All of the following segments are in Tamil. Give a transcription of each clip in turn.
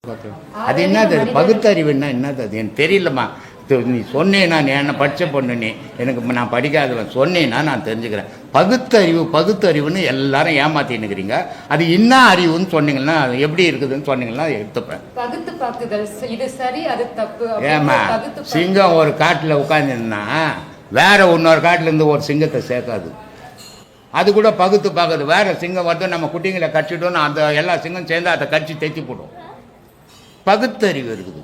அது என்னது பகுத்தறிவுன்னா என்னது அது எனக்கு தெரியலம்மா. நீ சொன்னேன்னா நீ என்ன படித்த பொண்ணு, நீ எனக்கு நான் படிக்காதவன் சொன்னேன்னா நான் தெரிஞ்சுக்கிறேன். பகுத்தறிவுன்னு எல்லாரும் ஏமாத்தின்னு இருக்கிறீங்க. அது என்ன அறிவுன்னு சொன்னீங்கன்னா எப்படி இருக்குதுன்னு சொன்னீங்கன்னா எடுத்துப்பேன். ஏமா சிங்கம் ஒரு காட்டில் உட்காந்துருந்தா வேற இன்னொரு காட்டிலேருந்து ஒரு சிங்கத்தை சேர்க்காது. அது கூட பகுத்து பார்க்குது. வேற சிங்கம் வந்து நம்ம குட்டிங்களை கடிச்சிட்டோன்னு அந்த எல்லா சிங்கம் சேர்ந்து அதை கடிச்சு தைச்சி போடும். பகுத்தறிவு இருக்குது.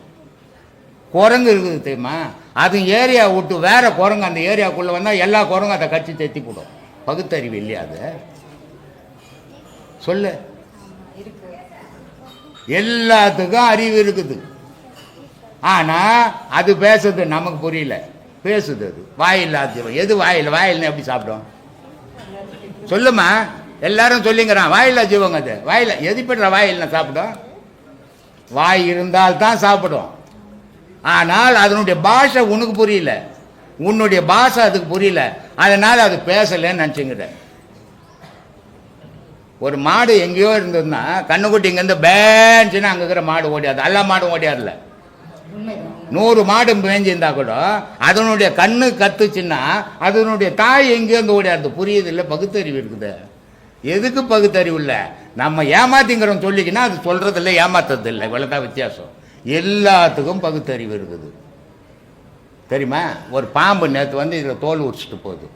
குரங்கு இருக்குது தெரியுமா, அது ஏரியா விட்டு வேற குரங்கு அந்த ஏரியாவுக்குள்ளே வந்தால் எல்லா குரங்கும் அதை கட்சி தேத்தி போடும். பகுத்தறிவு இல்லையா அது? சொல்லு. எல்லாத்துக்கும் அறிவு இருக்குது. ஆனால் அது பேசுறது நமக்கு புரியல. பேசுது அது வாயில்லாத. எது வாயில்? வாயில்னு எப்படி சாப்பிடும் சொல்லுமா? எல்லாரும் சொல்லிங்கிறான் வாயில்லா ஜீவங்க. அது வாயில எது பெற்ற வாயில்னா சாப்பிடும்? வாய் இருந்தால் தான் சாப்பிடும். ஆனால் அதனுடைய பாஷை உனக்கு புரியல, உன்னுடைய பாஷை அதுக்கு புரியல, அதனால் அது பேசலைன்னு நினச்சிங்கிற. ஒரு மாடு எங்கேயோ இருந்ததுன்னா கண்ணுக்குட்டி இங்கேருந்து பேஞ்சுன்னா அங்கே இருக்கிற மாடு ஓடியாது. எல்லா மாடும் ஓடியாதுல. 100 மாடு மேய்ஞ்சிருந்தா கூட அதனுடைய கண்ணு கத்துச்சுன்னா அதனுடைய தாய் எங்கேருந்து ஓடியாது. புரியுது இல்லை? பகுத்தறிவு இருக்குது. எதுக்கு பகுத்தறிவு இல்லை? நம்ம ஏமாத்திங்கிறோம் சொல்லிக்கினா அது சொல்றது இல்லை, ஏமாத்துறது இல்லை. இவ்வளோதான் வித்தியாசம். எல்லாத்துக்கும் பகுத்தறிவு இருக்குது தெரியுமா? ஒரு பாம்பு நேற்று வந்து இதில் தோல் உரிச்சிட்டு போகுது.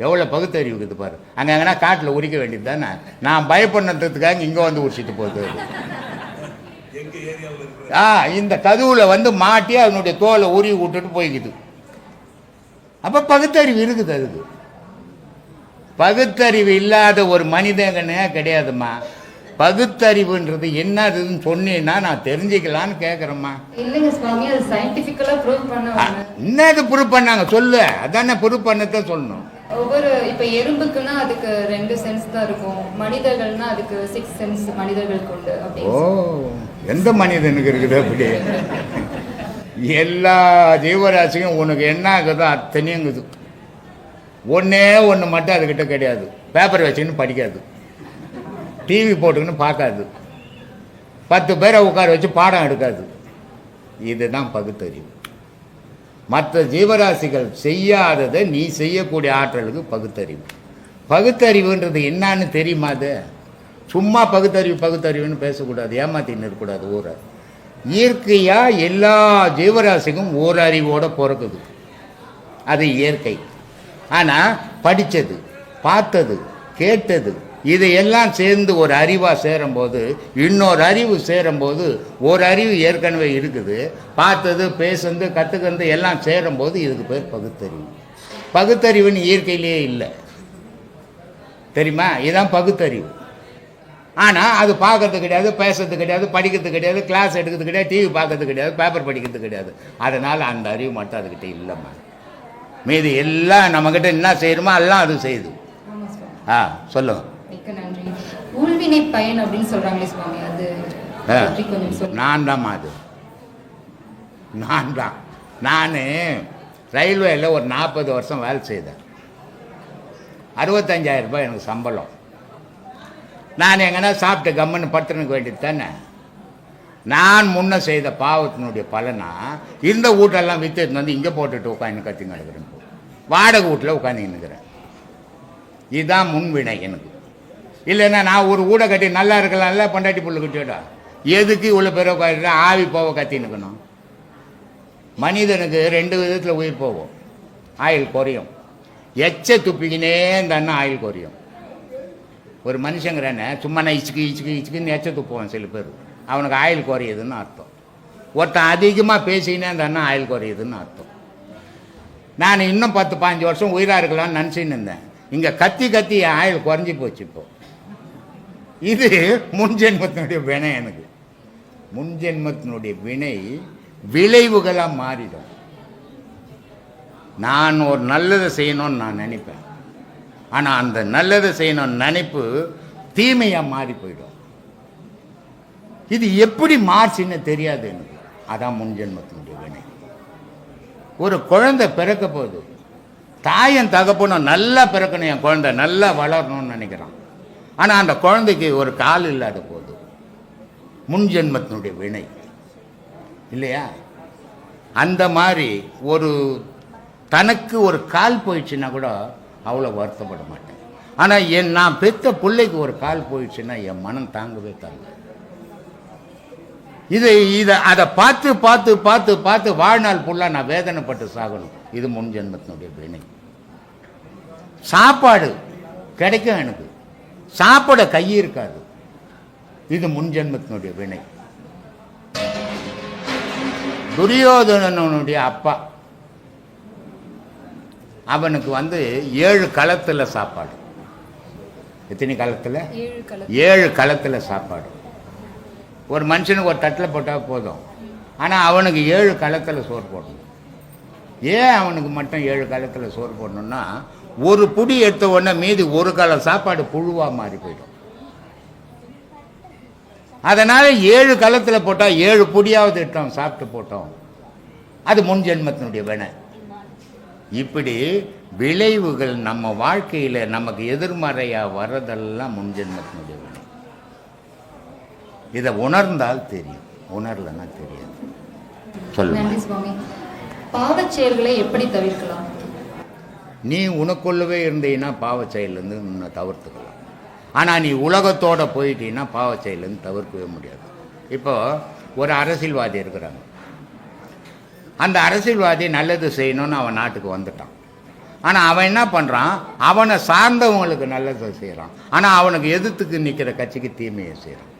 எவ்வளோ பகுத்தறிவு இருக்குது பாரு. அங்கே எங்கன்னா காட்டில் உரிக்க வேண்டியது தானே. நான் பயப்படுறதுக்காக இங்கே வந்து உரிச்சிட்டு போகுது. இந்த கதவுல வந்து மாட்டி அதனுடைய தோலை உருவி விட்டுட்டு போய்க்குது. அப்போ பகுத்தறிவு இருக்குது. அதுக்கு பகுத்தறிவு இல்லாத ஒரு மனிதனே கிடையாதுமா. பகுத்தறிவுன்றது என்னதுன்னு சொன்னீங்கன்னா நான் தெரிஞ்சுக்கலான்னு கேட்குறேம்மா. என்னது ப்ரூவ் பண்ணாங்க சொல்லு. அதானே ப்ரூவ் பண்ணதான் சொல்லணும். ஒவ்வொரு இப்ப எறும்புக்குன்னா அதுக்கு 2 சென்ஸ் தான் இருக்கும், மனிதர்கள்னா அதுக்கு 6 சென்ஸ் மனிதர்களுக்கு உண்டு. ஓ, எந்த மனிதனுக்கு இருக்குது அப்படி? எல்லா ஜீவராசியும் உனக்கு என்ன ஆகுதோ அத்தனையுங்குது. ஒன்றே ஒன்று மட்டும் அதுக்கிட்ட கிடையாது. பேப்பர் வச்சுன்னு படிக்காது, டிவி போட்டுக்கின்னு பார்க்காது, 10 பேரை உட்கார வச்சு பாடம் எடுக்காது. இதுதான் பகுத்தறிவு. மற்ற ஜீவராசிகள் செய்யாததை நீ செய்யக்கூடிய ஆற்றலுக்கு பகுத்தறிவு. பகுத்தறிவுன்றது என்னான்னு தெரியுமா? அது சும்மா பகுத்தறிவுன்னு பேசக்கூடாது, ஏமாத்தின்னு இருக்கக்கூடாது. ஊரை இயற்கையாக எல்லா ஜீவராசிக்கும் ஓர் அறிவோடு பிறக்குது. அது இயற்கை. ஆனால் படித்தது, பார்த்தது, கேட்டது இதையெல்லாம் சேர்ந்து ஒரு அறிவாக சேரும்போது, இன்னொரு அறிவு சேரும்போது, ஒரு அறிவு ஏற்கனவே இருக்குது, பார்த்தது, பேசுறது, கற்றுக்கிறது எல்லாம் சேரும்போது இதுக்கு பேர் பகுத்தறிவு. பகுத்தறிவுன்னு இயற்கையிலேயே இல்லை தெரியுமா? இதுதான் பகுத்தறிவு. ஆனால் அது பார்க்கறது கிடையாது, பேசுறது கிடையாது, படிக்கிறது கிடையாது, கிளாஸ் எடுக்கிறது கிடையாது, டிவி பார்க்கறது கிடையாது, பேப்பர் படிக்கிறது கிடையாது. அதனால் அந்த அறிவு மட்டும் அதுக்கிட்ட இல்லைம்மா. மீது எல்லாம் நம்மக்கிட்ட என்ன செய்யணுமோ எல்லாம் அது செய்யுது. சொல்லுங்க. ஊழ்வினை பயன் அப்படின்னு சொல்றாங்களே சுவாமி, அது நான் தான்மா. அது நான் தான். நான் ரயில்வேயில் ஒரு 40 வருஷம் வேலை செய்தேன். 65,000 ரூபாய் எனக்கு சம்பளம். நான் எங்கன்னா சாப்பிட்டு கம்மன்னு படுத்துனுக்க வேண்டியது தானே. நான் முன்ன செய்த பாவத்தினுடைய பலனா இந்த வீட்டெல்லாம் விற்று வந்து இங்கே போட்டுட்டு உட்காந்து கத்திங்க எடுக்கிறேன். வாடகை வீட்டில் உட்காந்துக்கிறேன். இதுதான் முன்வினை எனக்கு. இல்லைன்னா நான் ஒரு ஊட கட்டி நல்லா இருக்கலாம்ல, பொண்டாட்டி புல்லு கட்டிவிடா. எதுக்கு இவ்வளோ பேரை உட்காந்து ஆவி போக கத்தினுக்கணும்? மனிதனுக்கு 2 விதத்தில் உயிர் போகும். ஆயுள் குறையும். எச்ச துப்பிக்கினே இருந்தான்னா ஆயுள் குறையும். ஒரு மனுஷங்கிறானே சும்மா நான் இச்சுக்குன்னு எச்ச துப்புவான் சில பேர். அவனுக்கு ஆயுள் குறையுதுன்னு அர்த்தம். ஒருத்தன் அதிகமாக பேசிக்கினே இருந்தான்னா ஆயுள் குறையுதுன்னு அர்த்தம். நான் இன்னும் 10-15 வருஷம் உயிராக இருக்கலாம்னு நினச்சின்னு இருந்தேன். இங்கே கத்தி என் ஆயுள் குறைஞ்சி போச்சு. இப்போ இது முன்ஜென்மத்தினுடைய வினை. எனக்கு முன்ஜென்மத்தினுடைய வினை விளைவுகளாக மாறிடும். நான் ஒரு நல்லதை செய்யணும்னு நான் நினைப்பேன். ஆனால் அந்த நல்லதை செய்யணும்னு நினைப்பு தீமையாக மாறி போயிடும். இது எப்படி மாறுச்சுன்னு தெரியாது எனக்கு. அதான் முன்ஜென்மத்தினுடைய வினை. ஒரு குழந்தை பிறக்க போகுது. தாயன் தகப்பனும் நல்லா பிறக்கணும், என் குழந்தை நல்லா வளரணும்னு நினைக்கிறான். ஆனால் அந்த குழந்தைக்கு ஒரு கால் இல்லாத போது முன்ஜென்மத்தினுடைய வினை. இல்லையா? அந்த மாதிரி ஒரு தனக்கு ஒரு கால் போயிடுச்சுன்னா கூட அவ்வளோ வருத்தப்பட மாட்டேன். ஆனால் நான் பெற்ற பிள்ளைக்கு ஒரு கால் போயிடுச்சுன்னா என் மனம் தாங்கவே தாங்க. அதை பார்த்து பார்த்து பார்த்து பார்த்து வாழ்நாள் ஃபுல்லாக நான் வேதனைப்பட்டு சாகணும். இது முன் ஜென்மத்தினுடைய வினை. சாப்பாடு கிடைக்கும், எனக்கு சாப்பிட கை இருக்காது. இது முன் ஜென்மத்தினுடைய வினை. துரியோதனனுடைய அப்பா, அவனுக்கு 7 களத்தில் சாப்பாடு. எத்தனை காலத்தில்? 7 களத்தில் சாப்பாடு. ஒரு மனுஷனுக்கு ஒரு தட்டில் போட்டால் போதும். ஆனால் அவனுக்கு 7 களத்தில் சோறு போடணும். ஏன் அவனுக்கு மட்டும் 7 களத்தில் சோறு போடணும்னா, ஒரு புடி எடுத்த உடனே மீதி ஒரு காலம் சாப்பாடு புழுவாக மாறி போயிடும். அதனால் 7 களத்தில் போட்டால் 7 புடியாவது இட்டோம், சாப்பிட்டு போட்டோம். அது முன் ஜென்மத்தினுடைய வினை. இப்படி விளைவுகள் நம்ம வாழ்க்கையில் நமக்கு எதிர்மறையாக வர்றதெல்லாம் முன் ஜென்மத்தினுடைய வினை. இதை உணர்ந்தால் தெரியும், உணரலன்னா தெரியாது. சொல்லுங்க. பாவச்செயல்களை எப்படி தவிர்க்கலாம்? நீ உனக்குள்ளவே இருந்தீங்கன்னா பாவச்செயலேருந்து உன்னை தவிர்த்துக்கலாம். ஆனால் நீ உலகத்தோடு போயிட்டீங்கன்னா பாவச்செயலேருந்து தவிர்க்கவே முடியாது. இப்போ ஒரு அரசியல்வாதி இருக்கிறாங்க. அந்த அரசியல்வாதி நல்லது செய்யணும்னு அவன் நாட்டுக்கு வந்துட்டான். ஆனால் அவன் என்ன பண்ணுறான்? அவனை சார்ந்தவங்களுக்கு நல்லதை செய்கிறான். ஆனால் அவனுக்கு எதிர்த்துக்கு நிற்கிற கட்சிக்கு தீமையை செய்கிறான்,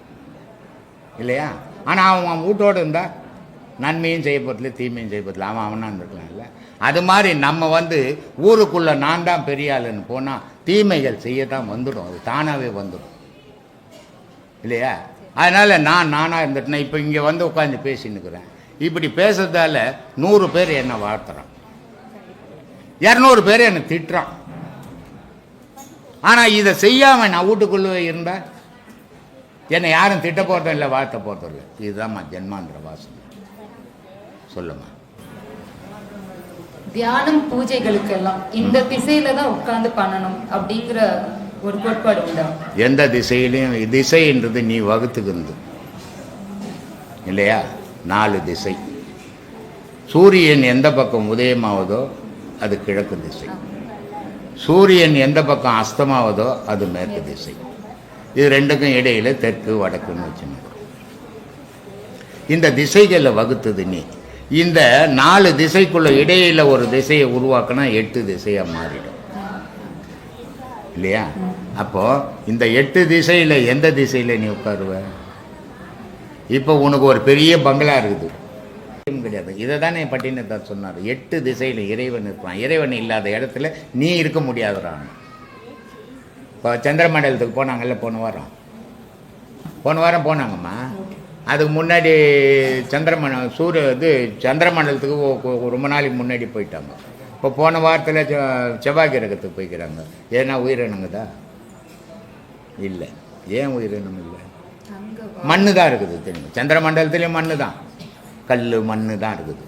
இல்லையா? ஆனால் அவன் வீட்டோடு இருந்தால் நன்மையும் செய்யப்படல, தீமையும் செய்யப்படல, அவனாக இருந்திருக்கலாம். இல்லை, அது மாதிரி நம்ம ஊருக்குள்ளே நான் தான் பெரிய ஆளுன்னு போனால் தீமைகள் செய்ய தான் வந்துடும். அது தானாகவே வந்துடும், இல்லையா? அதனால் நானாக இருந்துட்டேன். இப்போ இங்கே உட்காந்து பேசின்னுக்கிறேன். இப்படி பேசுறதால 100 பேர் என்னை வாழ்த்துறான், 200 பேர் என்னை திட்டுறான். ஆனால் இதை செய்யாமல் நான் வீட்டுக்குள்ளே இருந்தால் என்னை யாரும் திட்ட போகிறதும் இல்லை, வாழ்த்த போகிறதும் இல்லை. இதுதான்மா ஜென்மாந்திர வாசனை. சொல்லுமா. தியானம் பூஜைகளுக்கெல்லாம் இந்த திசையில தான் உட்கார்ந்து பண்ணணும் அப்படிங்கிற ஒரு கோட்பாடு உண்டா? எந்த திசையிலையும், திசைன்றது நீ வகுத்துக்கிறது, இல்லையா? 4 திசை. சூரியன் எந்த பக்கம் உதயமாவதோ அது கிழக்கு திசை. சூரியன் எந்த பக்கம் அஸ்தமாவதோ அது மேற்கு திசை. இது ரெண்டுக்கும் இடையில தெற்கு வடக்குன்னு வச்சுக்கணும். இந்த திசைகளை வகுத்தது நீ. இந்த 4 திசைக்குள்ள இடையில ஒரு திசையை உருவாக்கினா 8 திசையா மாறிடும், இல்லையா? அப்போ இந்த 8 திசையில எந்த திசையில நீ உட்காருவ? இப்போ உனக்கு ஒரு பெரிய பங்களா இருக்குது, கிடையாது. இதை தானே பட்டினத்தார் சொன்னார். 8 திசையில இறைவன் இருப்பான். இறைவன் இல்லாத இடத்துல நீ இருக்க முடியாதுறான். இப்போ சந்திரமண்டலத்துக்கு போனாங்கல்ல, போன வாரம் போனாங்கம்மா. அதுக்கு முன்னாடி சந்திரமண்டலத்துக்கு ரொம்ப நாளைக்கு முன்னாடி போயிட்டாங்க. இப்போ போன வாரத்தில் செவ்வாய் கிரகத்துக்கு போய்க்கிறாங்க. ஏன்னா உயிரினங்க இல்லை. ஏன் உயிரினம் இல்லை? மண்ணு தான் இருக்குது, தெரியும். சந்திரமண்டலத்துலேயும் மண்ணு தான், கல் மண்ணு தான் இருக்குது.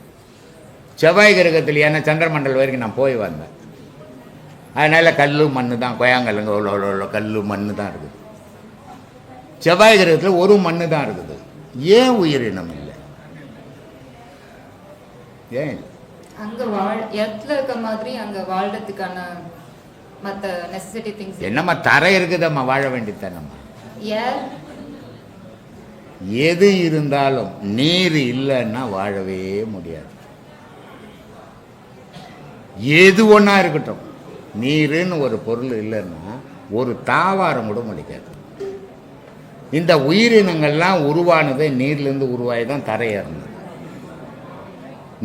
செவ்வாய் கிரகத்தில் ஏன்னா சந்திரமண்டலம் வரைக்கும் நான் போய் வந்தேன். அதனால் கல் மண்ணு தான், கொயாங்கல்லுங்க அவ்வளோ கல் மண்ணு தான் இருக்குது. செவ்வாய் கிரகத்தில் ஒரு மண்ணு தான் இருக்குது. ஏன் உயிரினம் இல்லை? ஏன் அங்க இடத்துல இருக்க மாதிரி அங்க வாழ்றதுக்கான மற்ற நெசசிட்டி திங்ஸ் என்னம்மா தரை இருக்குதம்மா, வாழ வேண்டியதானம்மா. எது இருந்தாலும் நீர் இல்லைன்னா வாழவே முடியாது. எது ஒன்றா இருக்கட்டும், நீருன்னு ஒரு பொருள் இல்லைன்னா ஒரு தாவாரம் கூட முளைக்காது. இந்த உயிரினங்கள்லாம் உருவானதே நீர்லேருந்து உருவாகி தான் தரையேறணும்.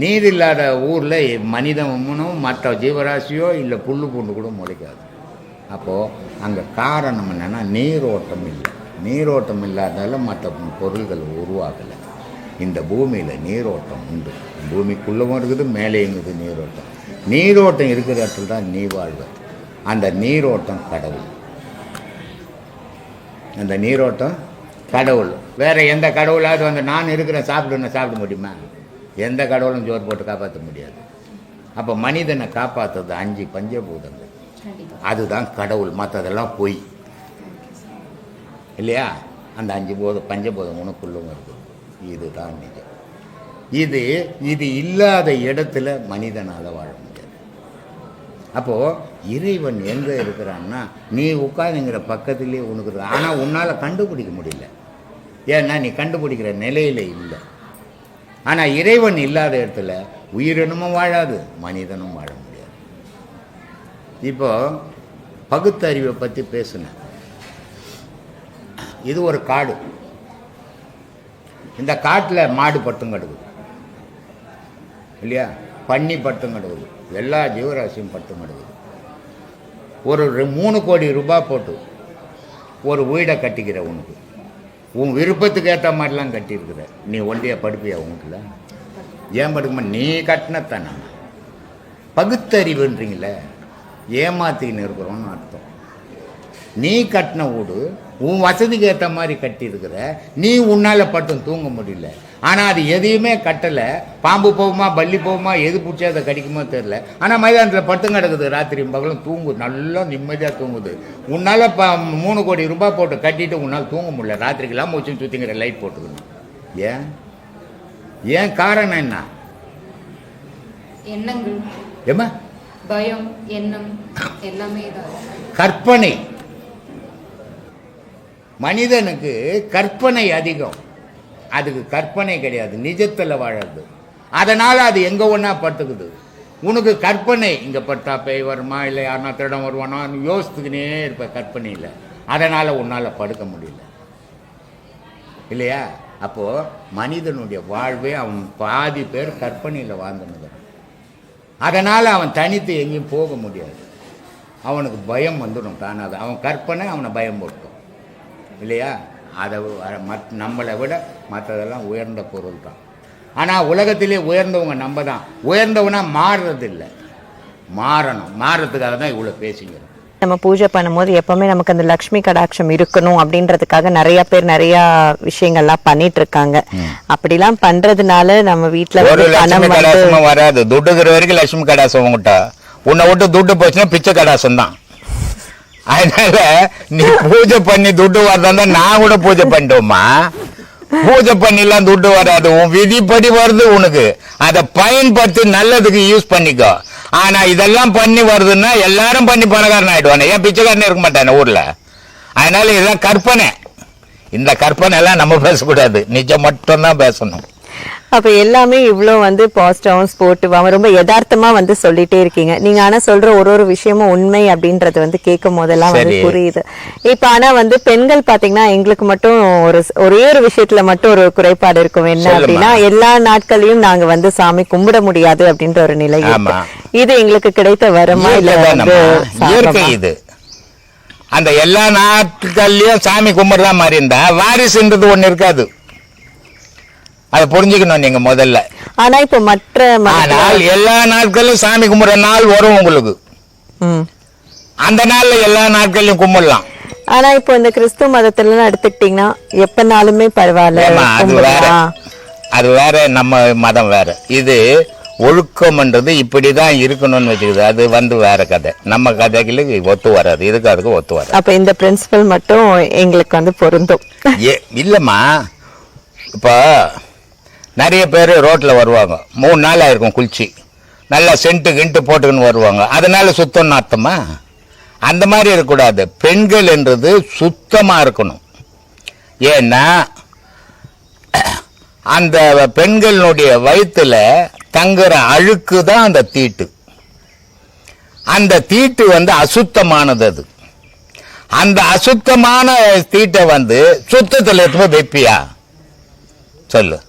நீர் இல்லாத ஊரில் மனிதனும் மற்ற ஜீவராசியோ இல்லை புல்லு பூண்டு கூட முளைக்காது. அப்போது அங்கே காரணம் என்னென்னா நீரோட்டம் இல்லை. நீரோட்டம் இல்லாதால மற்ற பொருள்கள் உருவாகலை. இந்த பூமியில் நீரோட்டம் உண்டு. பூமிக்குள்ளவும் இருக்குது, மேலேயும் இருக்குது நீரோட்டம். நீரோட்டம் இருக்கிற இடத்துல தான் நீ வாழ்வ. அந்த நீரோட்டம் கடவுள். அந்த நீரோட்டம் கடவுள். வேறு எந்த கடவுளாவது நான் இருக்கிறேன் சாப்பிட முடியுமா? எந்த கடவுளும் ஜோர் போட்டு காப்பாற்ற முடியாது. அப்போ மனிதனை காப்பாற்றுறது 5 பஞ்சபூதங்கள். அதுதான் கடவுள். மற்றதெல்லாம் பொய், இல்லையா? அந்த 5 பஞ்சபூதம் உனக்குள்ளும் இருக்குது. இதுதான் நிஜம். இது இல்லாத இடத்துல மனிதனால் வாழ முடியாது. அப்போது இறைவன் எங்கே இருக்கிறான்னா நீ உட்காந்துங்கிற பக்கத்துலேயே உனக்கு இருக்கு. ஆனால் உன்னால் கண்டுபிடிக்க முடியல, ஏன்னா நீ கண்டுபிடிக்கிற நிலையில் இல்லை. ஆனால் இறைவன் இல்லாத இடத்துல உயிரினமும் வாழாது, மனிதனும் வாழ முடியாது. இப்போ பகுத்தறிவை பற்றி பேசுனேன். இது ஒரு காடு. இந்த காட்டில் மாடு பட்டும் கிடக்குது இல்லையா, பன்னி பட்டும் கிடக்குது, எல்லா ஜீவராசியும் பட்டும் கிடக்குது. ஒரு 3 கோடி ரூபாய் போட்டு ஒரு வீடை கட்டிக்கிற உனக்கு, உன் விருப்பத்துக்கு ஏற்ற மாதிரிலாம் கட்டியிருக்கிற, நீ ஒண்டியாக படுப்பியா உனக்குல? ஏன் படுக்குமா? நீ கட்டினத்தானே. பகுத்தறிவுன்றீங்களே, ஏமாத்தின்னு இருக்கிறோன்னு அர்த்தம். நீ கட்டின வீடு உன் வசதிக்கு ஏற்ற மாதிரி கட்டியிருக்கிற, நீ உன்னால் பட்டும் தூங்க முடியல. ஆனால் அது எதையுமே கட்டலை. பாம்பு போகுமா, பல்லி போகுமா, எது பிடிச்சா அதை கடிக்குமோ தெரில. ஆனால் மைதானத்தில் பட்டும் கிடக்குது, ராத்திரி பகலும் தூங்குது, நல்லா நிம்மதியாக தூங்குது. உன்னால் 3 கோடி ரூபாய் போட்டு கட்டிட்டு உன்னால் தூங்க முடியல, ராத்திரிக்கெல்லாம் மூச்சுன்னு சுற்றிங்கிற லைட் போட்டுக்கணும். ஏன் காரணம் என்ன? எண்ணங்கள், ஏமா பயம், எண்ணம் எல்லாமே கற்பனை. மனிதனுக்கு கற்பனை அதிகம், அதுக்கு கற்பனை கிடையாது, நிஜத்தில் வாழறது. அதனால் அது எங்கே ஒன்றா படுத்துக்குது. உனக்கு கற்பனை, இங்கே பட்டா பேய் வருமா, இல்லை யாருனா திருடம் வருவானா யோசித்துக்கினே இருப்ப கற்பனையில். அதனால் உன்னால் படுக்க முடியல இல்லையா? அப்போது மனிதனுடைய வாழ்வே அவன் பாதி பேர் கற்பனையில் வாழ்ந்துனுங்க. அதனால் அவன் தனித்து எங்கேயும் போக முடியாது. அவனுக்கு பயம் வந்துடும் தானாக. அவன் கற்பனை அவனை பயம் போட்டும் இல்லையா? அதை நம்மளை விட மற்றதெல்லாம் உயர்ந்த பொருள் தான். ஆனால் உலகத்திலே உயர்ந்தவங்க நம்ம தான். உயர்ந்தவனா மாறுறதில்லை, மாறணும். மாறுறதுக்காக தான் இவ்வளோ பேசிக்கிறோம். நம்ம பூஜை பண்ணும்போது எப்பவுமே நமக்கு அந்த லக்ஷ்மி கடாட்சம் இருக்கணும் அப்படின்றதுக்காக நிறைய பேர் நிறைய விஷயங்கள்லாம் பண்ணிட்டு இருக்காங்க. அப்படிலாம் பண்றதுனால நம்ம வீட்டுல வராது. துட்டுக்கிற வரைக்கும் லட்சுமி கடாசம் உங்ககிட்ட. உன்னை விட்டு துட்டு போச்சுன்னா பிச்சை கடாசம் தான். அதனால நீ பூஜை பண்ணி துட்டு வரதா நான் கூட பூஜை பண்ணிட்டோமா? பூஜை பண்ணிலாம் துட்டு வராது, உன் விதிப்படி வருது உனக்கு. அதை பயன்படுத்தி நல்லதுக்கு யூஸ் பண்ணிக்கோ. ஆனா இதெல்லாம் பண்ணி வருதுன்னா எல்லாரும் பண்ணி பணக்காரன் ஆயிடுவானே, ஏன் பிச்சைக்காரனே இருக்க மாட்டானே ஊர்ல? அதனால இதெல்லாம் கற்பனை. இந்த கற்பனை எல்லாம் நம்ம பேசக்கூடாது, நிஜம் மட்டும்தான் பேசணும். அப்ப எல்லாமே இவ்வளவு பாசிட்டிவாவும் ஸ்போர்ட்டிவாவும் ரொம்ப யதார்த்தமா சொல்லிட்டே இருக்கீங்க நீங்க. ஆனா சொல்ற ஒரு விஷயமும் உண்மை அப்படின்றது கேட்கும் போதெல்லாம் புரியுது. இப்ப ஆனா பெண்கள் பாத்தீங்கன்னா எங்களுக்கு மட்டும் ஒரே ஒரு விஷயத்துல மட்டும் ஒரு குறைபாடு இருக்கும். என்ன அப்படின்னா, எல்லா நாட்களையும் நாங்க சாமி கும்பிட முடியாது அப்படின்ற ஒரு நிலை. இது எங்களுக்கு கிடைத்த வரமா இல்ல இது? அந்த எல்லா நாட்கள்லயும் சாமி கும்பிடுற மாதிரி இருந்தா வாரிசுன்றது ஒண்ணு இருக்காது. அதை புரிஞ்சுக்கணும் நீங்க முதல்ல. ஆனா இப்ப மற்ற எல்லா நாட்களும் சாமி கும்பிடுற நாள் வரும் உங்களுக்கு. அந்த நாள்ல எல்லா நாட்களையும் கும்பிடலாம். ஆனா இப்போ இந்த கிறிஸ்துவ மதத்துல எடுத்துக்கிட்டீங்கன்னா எப்பனாலுமே பரவாயில்ல. அது வேற, நம்ம மதம் வேற. இது ஒழுக்கம்ன்றது இப்படிதான் இருக்கணும்னு வச்சுக்குது. அது வேற கதை. நம்ம கதைகளுக்கு ஒத்து வராது, இதுக்கு அதுக்கு ஒத்து வராது. அப்ப இந்த பிரின்சிபல் மட்டும் எங்களுக்கு பொருந்தும் இல்லம்மா. இப்ப நிறைய பேர் ரோட்டில் வருவாங்க, 3 நாள் ஆயிருக்கும் குளிச்சு, நல்லா சென்ட்டு கிண்டு போட்டுக்கின்னு வருவாங்க. அதனால சுத்தம்னு அர்த்தமா? அந்த மாதிரி இருக்கக்கூடாது. பெண்கள் என்றது சுத்தமாக இருக்கணும். ஏன்னா அந்த பெண்களுடைய வயிற்றுல தங்குற அழுக்கு தான் அந்த தீட்டு. அந்த தீட்டு அசுத்தமானது. அது அந்த அசுத்தமான தீட்டை சுத்தத்தில் எடுத்து வைப்பியா சொல்லு?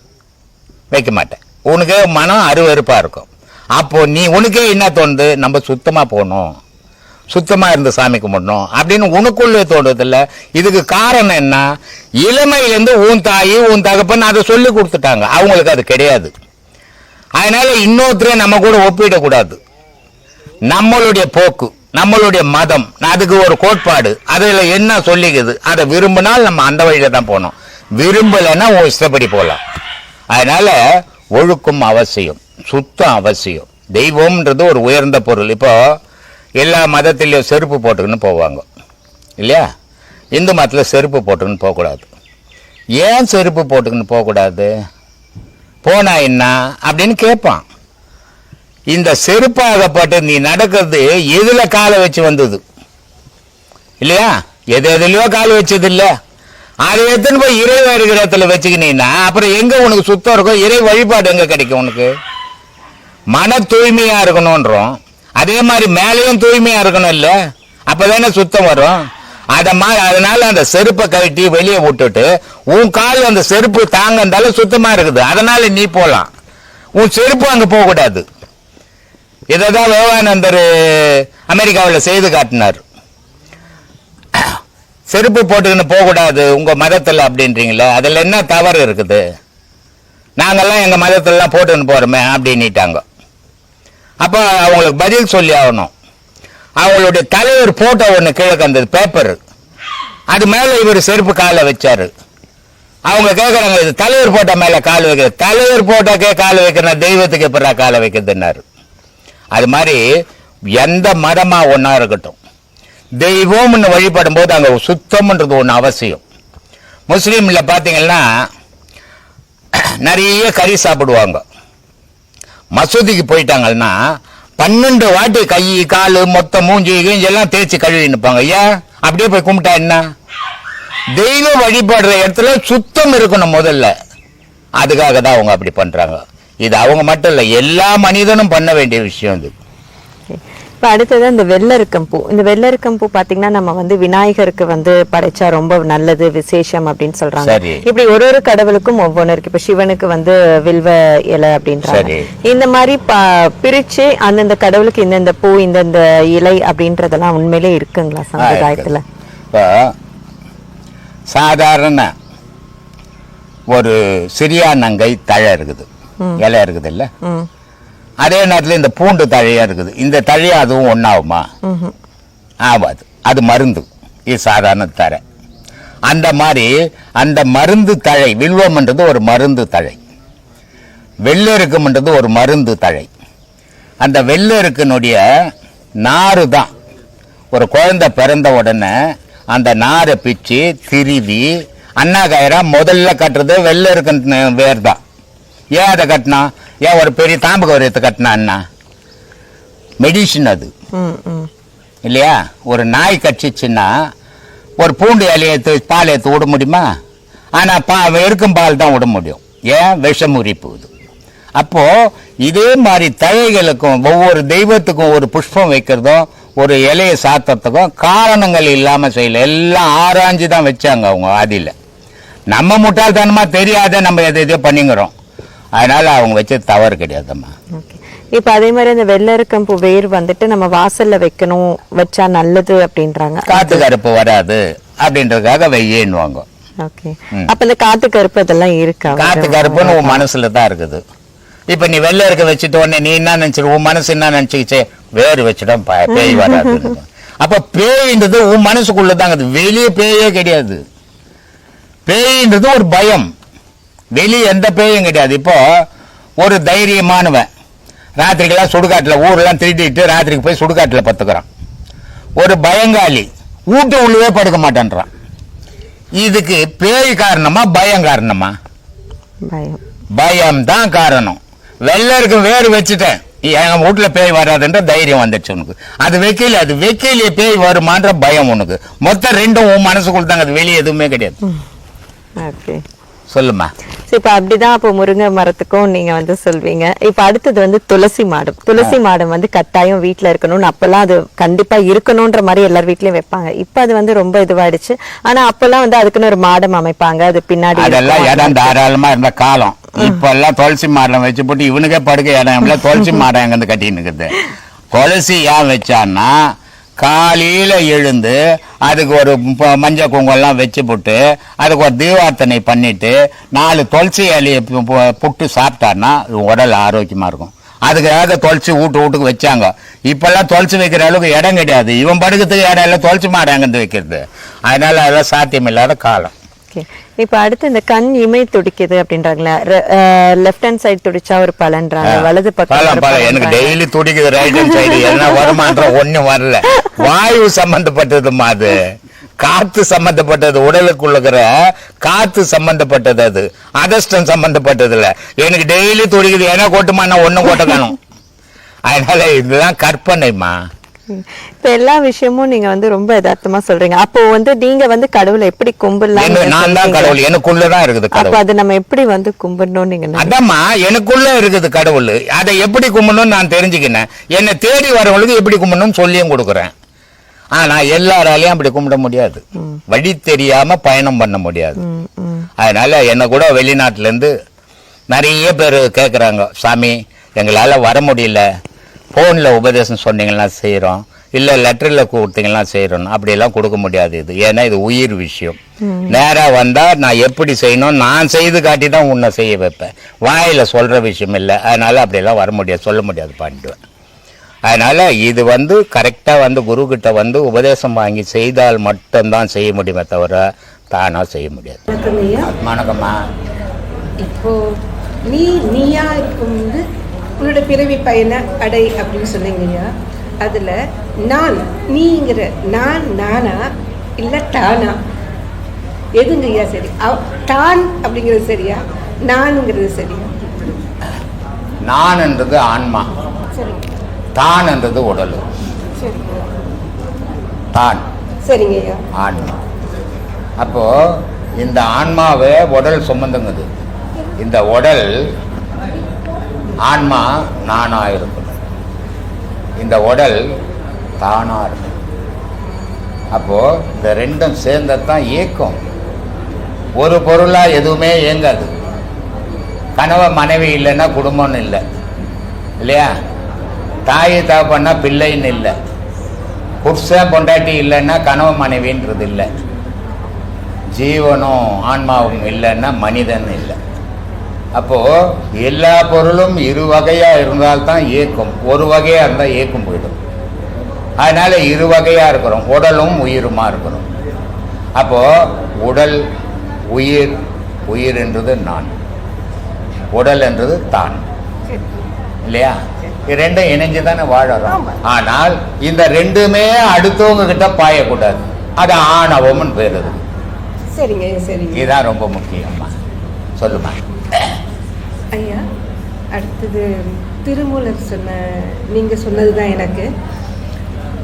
வைக்க மாட்டேன். உனக்கு மனம் அருவருப்பா இருக்கும். அப்போ நீ உனக்கே என்ன தோணுது? நம்ம சுத்தமா போகணும், சுத்தமா இருந்து சாமி கும்பிடணும் அப்படின்னு உனக்குள்ளே தோணுதில்ல. இதுக்கு காரணம் என்ன? இளமையிலேருந்து உன் தாய் உன் தகப்பன் அதை சொல்லி கொடுத்துட்டாங்க, அவங்களுக்கு அது கிடையாது. அதனால இன்னொருத்தரை நம்ம கூட ஒப்பிடக்கூடாது. நம்மளுடைய போக்கு, நம்மளுடைய மதம், அதுக்கு ஒரு கோட்பாடு, அதுல என்ன சொல்லிக்குது, அதை விரும்பினால் நம்ம அந்த வழியில தான் போகணும். விரும்பலைன்னா உன் இஷ்டப்படி போகலாம். அதனால ஒழுக்கம் அவசியம், சுத்தம் அவசியம். தெய்வம்ன்றது ஒரு உயர்ந்த பொருள். இப்போ எல்லா மதத்திலையும் செருப்பு போட்டுக்கின்னு போவாங்க இல்லையா? இந்து மதத்தில் செருப்பு போட்டுக்கின்னு போகக்கூடாது. ஏன் செருப்பு போட்டுக்கின்னு போகக்கூடாது? போனா என்ன அப்படின்னு கேட்பான். இந்த செருப்பாகப்பட்டு நீ நடக்கிறது எதுல காலை வச்சு வந்தது இல்லையா? எதுலயோ கால் வச்சது இல்ல. அதை எத்தனை போய் இறை இருக்கிற இடத்துல வச்சுக்கினீங்கன்னா அப்புறம் எங்க உனக்கு சுத்தம் இருக்கும்? இறை வழிபாடு எங்க கிடைக்கும் உனக்கு? மன தூய்மையா இருக்கணும்ன்றோம், அதே மாதிரி மேலேயும் தூய்மையா இருக்கணும் இல்ல? அப்பதானே சுத்தம் வரும். அதனால அந்த செருப்பை கழட்டி வெளியே விட்டுட்டு உன் கால் அந்த செருப்பு தாங்கந்தாலும் சுத்தமா இருக்குது, அதனால நீ போலாம். உன் செருப்பு அங்க போக கூடாது. இதான் விவேகானந்தர் அமெரிக்காவில் செய்து காட்டினார். செருப்பு போட்டுக்கின்னு போகக்கூடாது உங்க மதத்துல அப்படின்றீங்களே, அதுல என்ன தவறு இருக்குது? நாங்கெல்லாம் எங்க மதத்திலாம் போட்டுன்னு போறோமே அப்படின்னுட்டாங்க. அப்ப அவங்களுக்கு பதில் சொல்லி ஆகணும். அவங்களுடைய தலைவர் போட்டோ ஒண்ணு கீழே வந்தது, பேப்பர், அது மேல இவர் செருப்பு காலை வச்சாரு. அவங்க கேட்கறாங்க, இது தலைவர் போட்டோ மேல கால் வைக்கிற, தலைவர் போட்டோக்கே கால் வைக்கிறேன், தெய்வத்துக்கு எப்படா காலை வைக்கிறதுன்னாரு. அது மாதிரி எந்த மதமா ஒன்னா இருக்கட்டும், தெய்வம்னு வழிபடும் போது அங்க சுத்தம்ன்றது ஒண்ணு அவசியம். முஸ்லீம்ல பாத்தீங்கன்னா நிறைய கறி சாப்பிடுவாங்க. மசூதிக்கு போயிட்டாங்கன்னா 12 வாட்டி கை காலு மொத்தம் மூஞ்சி எல்லாம் தேய்ச்சி கழுவி நிற்பாங்க. ஏன்? அப்படியே போய் கும்பிட்டா என்ன? தெய்வ வழிபடுற இடத்துல சுத்தம் இருக்கணும் முதல்ல, அதுக்காக தான் அவங்க அப்படி பண்றாங்க. இது அவங்க மட்டும் இல்ல, எல்லா மனிதனும் பண்ண வேண்டிய விஷயம் இது. இப்ப அடுத்தது இந்த வெள்ளரிக்கம்பூ. இந்த வெள்ளரிக்கம்பூ பாத்தீங்கன்னா நம்ம வந்து விநாயகருக்கு வந்து படைச்சா ரொம்ப நல்லது, விசேஷம் அப்படின்னு சொல்றாங்க. இப்படி ஒரு கடவுளுக்கும் ஒவ்வொன்னு இருக்கு. இப்ப சிவனுக்கு வந்து வில்வ இலை அப்படின்றாங்க. இந்த மாதிரி பிரிச்சு அந்தந்த கடவுளுக்கு இந்தந்த பூ இந்தந்த இலை அப்படின்றதெல்லாம் உண்மையிலே இருக்குங்களா சம்பிரதாயத்துல? சாதாரண ஒரு சிறியானங்கை தழை இருக்குது, இலை இருக்குது இல்ல, அதே நேரத்தில் இந்த பூண்டு தழையா இருக்குது. இந்த தழையா அதுவும் ஒன்னாகுமா? ஆகாது. அது மருந்து, இது சாதாரண தழை. அந்த மாதிரி அந்த மருந்து தழை, வில்வம்ன்றது ஒரு மருந்து தழை, வெள்ளெருக்கும்ன்றது ஒரு மருந்து தழை. அந்த வெள்ளெருக்கினுடைய நாறு தான் ஒரு குழந்தை பிறந்த உடனே அந்த நாரை பிச்சு திருவி அண்ணா கயிறா முதல்ல கட்டுறது வெள்ளெருக்கு வேர் தான். ஏன் அதை கட்டினா? ஏன் ஒரு பெரிய தாம்பு கயிறு கட்டினா அண்ணா? மெடிசின் அது இல்லையா? ஒரு நாய் கட்சிச்சுன்னா ஒரு பூண்டு இலையை பால் ஏற்று விட முடியுமா? ஆனா எருக்கும் பால் தான் விட முடியும். ஏன்? விஷம் உரிப்புது. அப்போ இதே மாதிரி தழைகளுக்கும் ஒவ்வொரு தெய்வத்துக்கும் ஒரு புஷ்பம் வைக்கிறதும் ஒரு இலையை சாத்தத்துக்கும் காரணங்கள் இல்லாம செய்யல, எல்லாம் ஆராய்ஞ்சு தான் வச்சாங்க அவங்க ஆதியில. நம்ம முட்டாள்தனமா தெரியாத நம்ம எதையோ பண்ணிக்கிறோம், அதனால அவங்க வச்சது தவறு கிடையாதும்மா. இப்ப அதே மாதிரி அந்த வெள்ளரிக்கம்பூ வேர் வந்துட்டு நம்ம வாசல்ல வைக்கணும், வச்சா நல்லது அப்படின்றாங்க. காத்து கருப்பு வராது அப்படின்றதுக்காக வெய்யேன்னுவாங்க. அப்ப இந்த காத்து கருப்பு அதெல்லாம் இருக்கா? காத்து கருப்புன்னு உன் மனசுல தான் இருக்குது. இப்ப நீ வெள்ளரிக்க வச்சுட்டு உடனே நீ என்ன நினைச்சிரு, உன் மனசு என்ன நினைச்சுக்கிச்சே, வேறு வச்சுட்டா பேய் வராது. அப்ப பேய்ன்றது உன் மனசுக்குள்ளதாங்க, வெளியே பேயே கிடையாது. பேய்ன்றது ஒரு பயம், வெளியே எந்த பேயும் கிடையாது. இப்போ ஒரு தைரியமானவன் ராத்திரிக்கெல்லாம் சுடுகாட்டில் ஊரெல்லாம் திருட்டிட்டு ராத்திரிக்கு போய் சுடுகாட்டில் பத்துக்கிறான். ஒரு பயங்காலி வீட்டு உள்ளவே படுக்க மாட்டேன்றான். இதுக்கு பேய் காரணமா பயம் காரணமா? பயம் தான் காரணம். வெள்ளருக்கு வேறு வச்சுட்டேன், என் வீட்டுல பேய் வராதுன்ற தைரியம் வந்துடுச்சு உனக்கு. அது வைக்கல, அது வைக்கலையே பேய் வருமான்ற பயம் உனக்கு. மொத்தம் ரெண்டும் உன் மனசுக்குள்ள தாங்க, அது வெளியே எதுவுமே கிடையாது. சொல்லுமா. இப்ப அப்படிதான் அப்போ முருங்கை மரத்துக்கும் நீங்க வந்து சொல்வீங்க. இப்ப அடுத்தது வந்து துளசி மாடம். துளசி மாடம் வந்து கட்டாயம் வீட்டுல இருக்கணும்னு அப்பெல்லாம் அது கண்டிப்பா இருக்கணும்ன்ற மாதிரி எல்லார் வீட்லயும் வைப்பாங்க. இப்ப அது வந்து ரொம்ப இதுவாயிடுச்சு. ஆனா அப்பெல்லாம் வந்து அதுக்குன்னு ஒரு மாடம் அமைப்பாங்க, அது பின்னாடி அதெல்லாம் இடம் தாராளமா இருந்த காலம். இப்ப எல்லாம் துளசி மாடம் வச்சு போட்டு இவனுக்கே படுக்க இடம் துளசி மாடம் எங்க இருந்து கட்டின்னு இருக்குது. துளசி ஏன் வச்சான்னா காலையில எழுந்து அதுக்கு ஒரு மஞ்சள் குங்குமம் வச்சு போட்டு அதுக்கு ஒரு தீவார்த்தனை பண்ணிட்டு 4 துளசி இலையை புட்டு சாப்பிட்டான்னா உடல் ஆரோக்கியமா இருக்கும். அதுக்காக துளசி வீட்டுக்கு வச்சாங்க. இப்பெல்லாம் துளசி வைக்கிற அளவுக்கு இடம் கிடையாது. இவன் படுக்கிறதுக்கு இடம் இல்லை, துளசி மாடம் எங்கிருந்து வைக்கிறது? அதனால அதெல்லாம் சாத்தியம் இல்லாத காலம். இப்ப அடுத்து இந்த கண் இமை துடிக்குது அப்படின்றாங்களா, லெஃப்ட் ஹேண்ட் சைடு துடிச்சா ஒரு பலன்றாங்க, வலது பக்கம் எனக்கு டெய்லி துடிக்குது ரைட் ஹேண்ட் சைடு. என்ன வருமானம் ஒண்ணும் வரல, வாயு சம்பந்தப்பட்டதுமா அது. காத்து சம்பந்தப்பட்டது, உடலுக்குள்ள காத்து சம்பந்தப்பட்டது, அது அதஷ்டம் சம்பந்தப்பட்டது இல்ல. எனக்கு டெய்லி துடிக்குது, ஏன்னா கொட்டுமா, நான் ஒன்னும் கொட்ட காணும். அதனால இதுதான் கற்பனைமா. இப்ப எல்லா விஷயமும் நீங்க வந்து ரொம்ப யதார்த்தமா சொல்றீங்க. அப்போ வந்து நீங்க வந்து கடவுளை எப்படி கும்பிடலாம்? நான் தான் கடவுள், எனக்குள்ளதான் இருக்குது கடவுள். அப்ப அது நம்ம எப்படி வந்து கும்பிடணும் நீங்க? அதாம்மா, எனக்குள்ள இருக்குது கடவுள். அதை எப்படி கும்பிடணும்னு நான் தெரிஞ்சுக்கினேன். என்னை தேடி வரவங்களுக்கு எப்படி கும்பிடணும்னு சொல்லியும் கொடுக்குறேன். ஆனா எல்லாராலையும் அப்படி கும்பிட முடியாது, வழி தெரியாம பயணம் பண்ண முடியாது. அதனால என்ன கூட வெளிநாட்டுல இருந்து நிறைய பேர் கேட்குறாங்க, சாமி எங்களால வர முடியல, ஃபோனில் உபதேசம் சொன்னீங்கன்னா செய்கிறோம், இல்லை லெட்டரில் கொடுத்தீங்கன்னா செய்கிறோம். அப்படியெல்லாம் கொடுக்க முடியாது இது. ஏன்னா இது உயிர் விஷயம். நேராக வந்தால் நான் எப்படி செய்யணும், நான் செய்து காட்டி தான் உன்னை செய்ய வைப்பேன். வாயில் சொல்கிற விஷயம் இல்லை. அதனால் அப்படியெல்லாம் வர முடியாது, சொல்ல முடியாது, பண்ணிடுவேன். அதனால் இது வந்து கரெக்டாக வந்து குருக்கிட்ட வந்து உபதேசம் வாங்கி செய்தால் மட்டும்தான் செய்ய முடியுமே தவிர தானாக செய்ய முடியாது. வணக்கம்மா. இப்போ நீயா இருக்கும்போது உன்னோட பிறவி பயனை அடை அப்படின்னு சொன்னீங்கய்யா. அதில் நான் நீங்கிற நானா இல்லை டானா, எதுங்கய்யா சரி? டான் அப்படிங்கிறது சரியா, நானுங்கிறது சரியா? நான் என்றது ஆன்மா, தான் என்றது உடல். தான் சரிங்கய்யா ஆன்மா. அப்போ இந்த ஆன்மாவே உடல் சுமந்துங்குது. இந்த உடல் ஆன்மா நானா இருக்கணும், இந்த உடல் தானா இருக்கணும். அப்போ இந்த ரெண்டும் சேர்ந்ததான் இயக்கம். ஒரு பொருளா எதுவுமே இயங்காது. கணவன் மனைவி இல்லைன்னா குடும்பம்னு இல்லை இல்லையா? தாய் தகப்பன்னா பிள்ளைன்னு இல்லை. புருஷன் பொண்டாட்டி இல்லைன்னா கணவன் மனைவின்றது இல்லை. ஜீவனும் ஆன்மாவும் இல்லைன்னா மனிதன் இல்லை. அப்போ எல்லா பொருளும் இரு வகையா இருந்தால்தான் இயக்கும். ஒரு வகையா இருந்தால் இயக்கம் போயிடும். அதனால இரு வகையா இருக்கிறோம், உடலும் உயிருமா இருக்கிறோம். அப்போ உடல் உயிர், உயிர் என்றது நான், உடல் என்றது தான் இல்லையா? இது ரெண்டும் இணைஞ்சு தானே வாழறோம். ஆனால் இந்த ரெண்டுமே அடுத்தவங்க கிட்ட பாயக்கூடாது. அது ஆணவம்னு பேர். அது சரிங்க சரிங்க, இதுதான் ரொம்ப முக்கியமா. சொல்லுமா ஐயா. அடுத்தது திருமூலர் நீங்கள் சொன்னது தான் எனக்கு.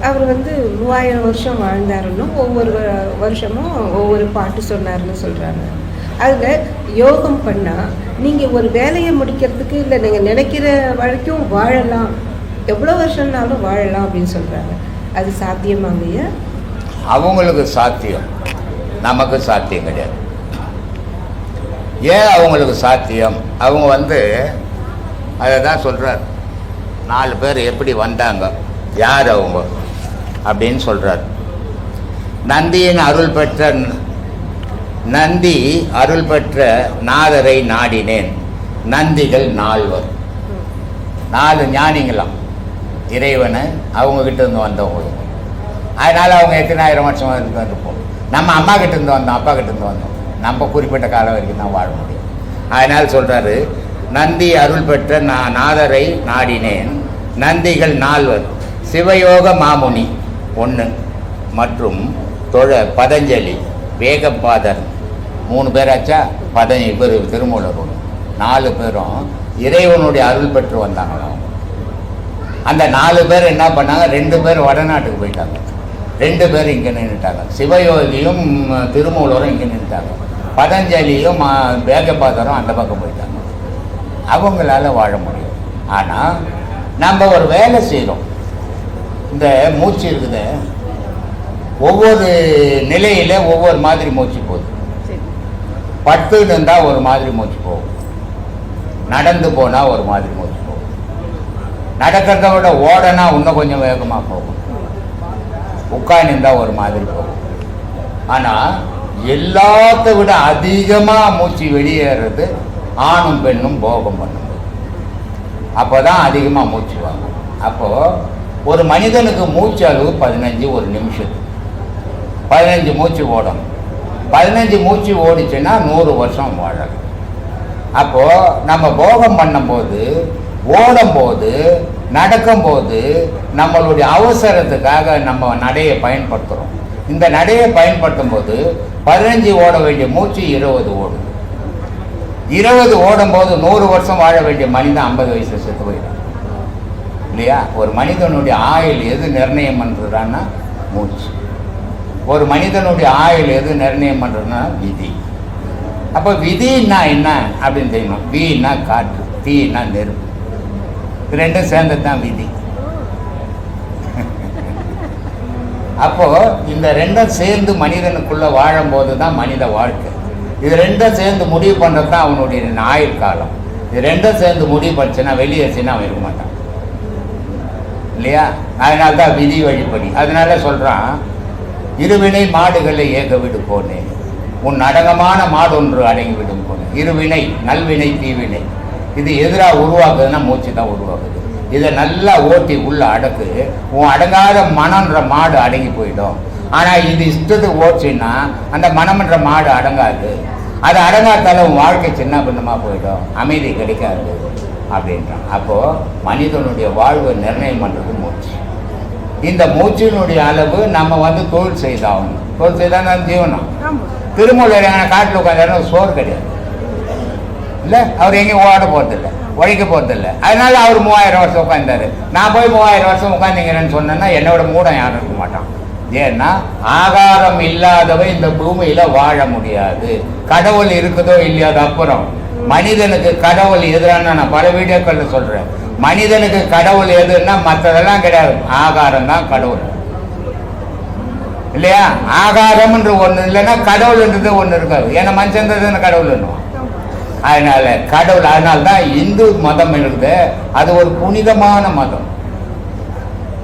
அவர் வந்து 3000 வருஷம் வாழ்ந்தாருன்னு ஒவ்வொரு வருஷமும் ஒவ்வொரு பாட்டு சொன்னார்னு சொல்கிறாங்க. அதில் யோகம் பண்ணால் நீங்கள் ஒரு வேலையை முடிக்கிறதுக்கு இல்லை நீங்கள் நினைக்கிற வரைக்கும் வாழலாம், எவ்வளோ வருஷம்னாலும் வாழலாம் அப்படின்னு சொல்கிறாங்க. அது சாத்தியமாங்க ஐயா? அவங்களுக்கு சாத்தியம், நமக்கு சாத்தியம் கிடையாது. ஏன் அவங்களுக்கு சாத்தியம்? அவங்க வந்து அதை தான் சொல்கிறார். 4 பேர் எப்படி வந்தாங்க, யார் அவங்க அப்படின்னு சொல்கிறார். நந்தியின் அருள் பெற்ற நந்தி அருள் பெற்ற நாதரை நாடினேன், நந்திகள் 4 4 ஞானிங்களாம், இறைவனை அவங்கக்கிட்ட இருந்து வந்தவங்க. அதனால் அவங்க எத்தனை ஆயிரம் வருஷம் இருப்போம். நம்ம அம்மா கிட்ட இருந்து வந்தோம், அப்பா கிட்ட இருந்து வந்தோம். நம்ம குறிப்பிட்ட காலம் வரைக்கும் தான் வாழ முடியும். அதனால் சொல்கிறாரு, நந்தி அருள் பெற்ற நாதரை நாடினேன், நந்திகள் 4 சிவயோக மாமுனி 1 மற்றும் பதஞ்சலி வேகப்பாதர் 3 பேராச்சா, 15 பேர் திருமூலர் 4 பேரும் இறைவனுடைய அருள் பெற்று வந்தாங்களாம். அந்த 4 பேர் என்ன பண்ணாங்க, 2 பேர் வடநாட்டுக்கு போயிட்டாங்க, 2 பேர் இங்கே நின்றுட்டாங்க. சிவயோகியும் திருமூலரும் இங்கே நின்றுட்டாங்க, பதஞ்சலியும் வேகப்பாதரும் அந்த பக்கம் போயிட்டாங்க. அவங்களால வாழ முடியும். ஆனால் நம்ம ஒரு வேலை செய்கிறோம். இந்த மூச்சு இருக்குது, ஒவ்வொரு நிலையில ஒவ்வொரு மாதிரி மூச்சு போகுது. படுத்துன்னு இருந்தால் ஒரு மாதிரி மூச்சு போகும், நடந்து போனால் ஒரு மாதிரி மூச்சு போகும், நடக்கிறத விட ஓடனா இன்னும் கொஞ்சம் வேகமாக போகும், உட்கார்ந்து இருந்தால் ஒரு மாதிரி போகும். ஆனால் எல்லாத்த விட அதிகமாக மூச்சு வெளியேறது ஆணும் பெண்ணும் போகம் பண்ணும்போது. அப்போ தான் அதிகமாக மூச்சு வாங்கும். அப்போது ஒரு மனிதனுக்கு மூச்சு அளவு 15 ஒரு நிமிஷத்துக்கு 15 மூச்சு ஓடணும். 15 மூச்சு ஓடிச்சுன்னா 100 வருஷம் வாழலாம். அப்போது நம்ம போகம் பண்ணும்போது, ஓடும்போது, நடக்கும்போது நம்மளுடைய அவசரத்துக்காக நம்ம நடையை பயன்படுத்துகிறோம். இந்த நடையை பயன்படுத்தும் போது 15 ஓட வேண்டிய மூச்சு 20 ஓடும். 20 ஓடும் போது 100 வருஷம் வாழ வேண்டிய மனிதன் 50 வயசுல செத்து போயிடும் இல்லையா? ஒரு மனிதனுடைய ஆயுள் எது நிர்ணயம் பண்ணுறதான்னா மூச்சு. ஒரு மனிதனுடைய ஆயுள் எது நிர்ணயம் பண்ணுறதுன்னா விதி. அப்போ விதின்னா என்ன அப்படின்னு தெரியணும். வீன்னா காற்று, தீன்னா நெருப்பு, ரெண்டும் சேர்ந்தது தான் விதி. அப்போ இந்த ரெண்டும் சேர்ந்து மனிதனுக்குள்ள வாழும்போது தான் மனித வாழ்க்கை. இது ரெண்டும் சேர்ந்து முடிவு பண்ணுறது தான் அவனுடைய ஆயுள் காலம். இது ரெண்டும் சேர்ந்து முடிவு பண்ணுச்சுன்னா வெளியேச்சுன்னா அவன் இருக்க மாட்டான் இல்லையா? அதனால தான் விதி வழிபடி. அதனால சொல்கிறான், இருவினை மாடுகளை ஏக விடு போனேன், உன் அடங்கமான மாடு ஒன்று அடங்கி விடும் போனேன். இருவினை, நல்வினை தீவினை, இது எதிராக உருவாக்குதுன்னா மூச்சு தான் உருவாக்குது. இதை நல்லா ஓட்டி உள்ள அடக்கு, உன் அடங்காத மனம்ன்ற மாடு அடங்கி போயிடும். ஆனால் இது இஷ்டத்துக்கு ஓடிச்சுன்னா அந்த மனம்ன்ற மாடு அடங்காது. அது அடங்காதால உன் வாழ்க்கை சின்ன பின்னமாக போயிடும், அமைதி கிடைக்காது அப்படின்றான். அப்போது மனிதனுடைய வாழ்வை நிர்ணயம் பண்ணுறது மூச்சு. இந்த மூச்சினுடைய அளவு நம்ம தொழில் செய்தாகணும். தொழில் செய்தால் தான் ஜீவனம். திருமூலர் காட்டில் உட்காந்தாரு சோறு கிடையாது இல்லை, அவர் எங்கேயும் ஓட போகிறதில்ல, உழைக்க போகிறதில்ல. அதனால அவர் 3000 வருஷம் உட்காந்தாரு. நான் போய் 3000 வருஷம் உட்காந்துங்கிறேன்னு சொன்னேன்னா என்னோட மூடம் யாரும் இருக்க மாட்டான். ஏன்னா ஆகாரம் இல்லாதவன் இந்த பூமியில வாழ முடியாது. கடவுள் இருக்குதோ இல்லையோ அது அப்புறம். மனிதனுக்கு கடவுள் எதிரான நான் பல வீடியோக்கள்ல சொல்றேன். மனிதனுக்கு கடவுள் எதுன்னா மற்றதெல்லாம் கிடையாது, ஆகாரம் தான் கடவுள் இல்லையா? ஆகாரம்ன்ற ஒண்ணு இல்லைன்னா கடவுள்ன்றது ஒண்ணு இருக்காது. ஏன்னா மனுஷன்றது கடவுள் என்னுவான். அதனால கடவுள், அதனால்தான் இந்து மதம் இருக்குது, அது ஒரு புனிதமான மதம்.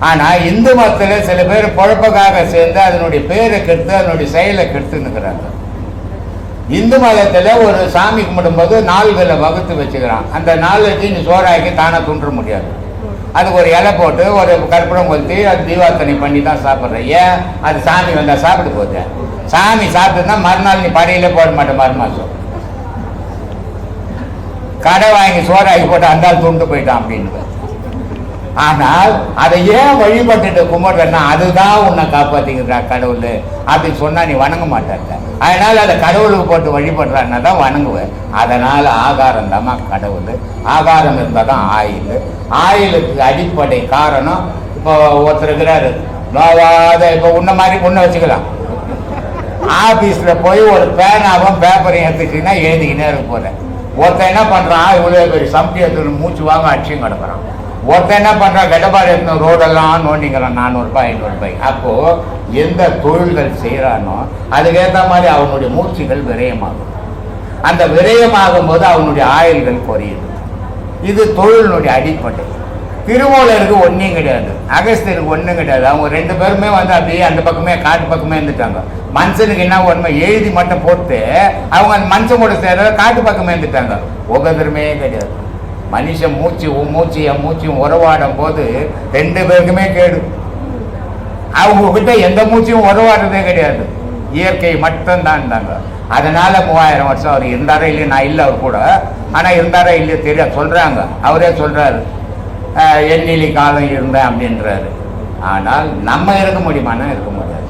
ஆனா இந்து மதத்துல சில பேர் பொழப்புக்காக சேர்ந்து அதனுடைய பேரை கெடுத்து அதனுடைய செயலை கெடுத்துன்னுக்கிறாங்க. இந்து மதத்துல ஒரு சாமி கும்பிடும்போது நாள்களை வகுத்து வச்சுக்கிறான். அந்த நாளுக்கு நீ சோறாக்கி தானே துன்ற முடியாது. அதுக்கு ஒரு இலை போட்டு ஒரு கற்பூரம் கொளுத்தி அது தீபார்த்தனை பண்ணி தான் சாப்பிட்ற. ஏன்? அது சாமி வந்தா சாப்பிட்டு போகுது. சாமி சாப்பிட்டுனா மறுநாள் நீ படையில போட மாட்டேன். மறுமாசம் கடை வாங்கி சோறாக்கி போட்டு அந்த துண்டு போயிட்டான் அப்படின்னு. ஆனால் அதை ஏன் வழிபட்டுட்டு கும்பிடுறேன்னா அதுதான் உன்னை காப்பாத்திக்கிறா கடவுள் அப்படின்னு சொன்னா நீ வணங்க மாட்டாங்க. அதனால அதை கடவுளுக்கு போட்டு வழிபடுறான்னா தான் வணங்குவேன். அதனால ஆகாரம் தாம்மா கடவுள். ஆகாரம் இருந்தால் தான் ஆயில். ஆயிலுக்கு அடிப்படை காரணம், இப்போ ஒருத்தர் இருக்கிறாரு நோவாத, இப்போ உன்ன மாதிரி உன்ன வச்சுக்கலாம். ஆபீஸ்ல போய் ஒரு பேனாவும் பேப்பரையும் எடுத்துக்கிட்டீங்கன்னா எழுதிக்கினே இருக்க போறேன். ஒருத்தன் என்ன பண்றான், இவ்வளோ பெரிய சம்பி எடுத்து மூச்சு வாங்க அடிச்சும் கிடக்குறான். ஒருத்தன் என்ன பண்றான், கெட்டபாடு எடுத்து ரோடெல்லாம் நோண்டிக்கிறான் 400 ரூபாய் 500 ரூபாய். அப்போ எந்த தொழில்கள் செய்யறானோ அதுக்கேற்ற மாதிரி அவனுடைய மூச்சுகள் விரயமாகும். அந்த விரயமாகும் போது அவனுடைய ஆயுள்கள் குறையுது. இது தொழிலினுடைய அடிப்படை. திருமூலருக்கு ஒன்றும் கிடையாது, அகஸ்தியருக்கு ஒன்றும் கிடையாது. அவங்க 2 பேருமே அப்படியே அந்த பக்கமே காட்டு பக்கமே இருந்துட்டாங்க. மனுஷனுக்கு என்ன ஒன்றுமே எழுதி மட்டும் போட்டு அவங்க அந்த மனுஷன் கூட சேர்ற காட்டு பக்கமே இருந்துட்டாங்க. உபதிரமே கிடையாது. மனுஷன் மூச்சு என் மூச்சும் உறவாடும் போது 2 பேருக்குமே கேடு. அவங்க கிட்ட எந்த மூச்சையும் உறவாடுறதே கிடையாது, இயற்கை மட்டும்தான் இருந்தாங்க. அதனால 3000 வருஷம் அவர் இருந்தாரா இல்லையா, நான் இல்லை அவர் கூட, ஆனால் இருந்தாரா இல்லையா தெரியாது சொல்றாங்க. அவரே சொல்றாரு எண்ணிலி காலம் இருந்தேன் அப்படின்றாரு. ஆனால் நம்ம இருக்க முடியுமானா இருக்க முடியாது.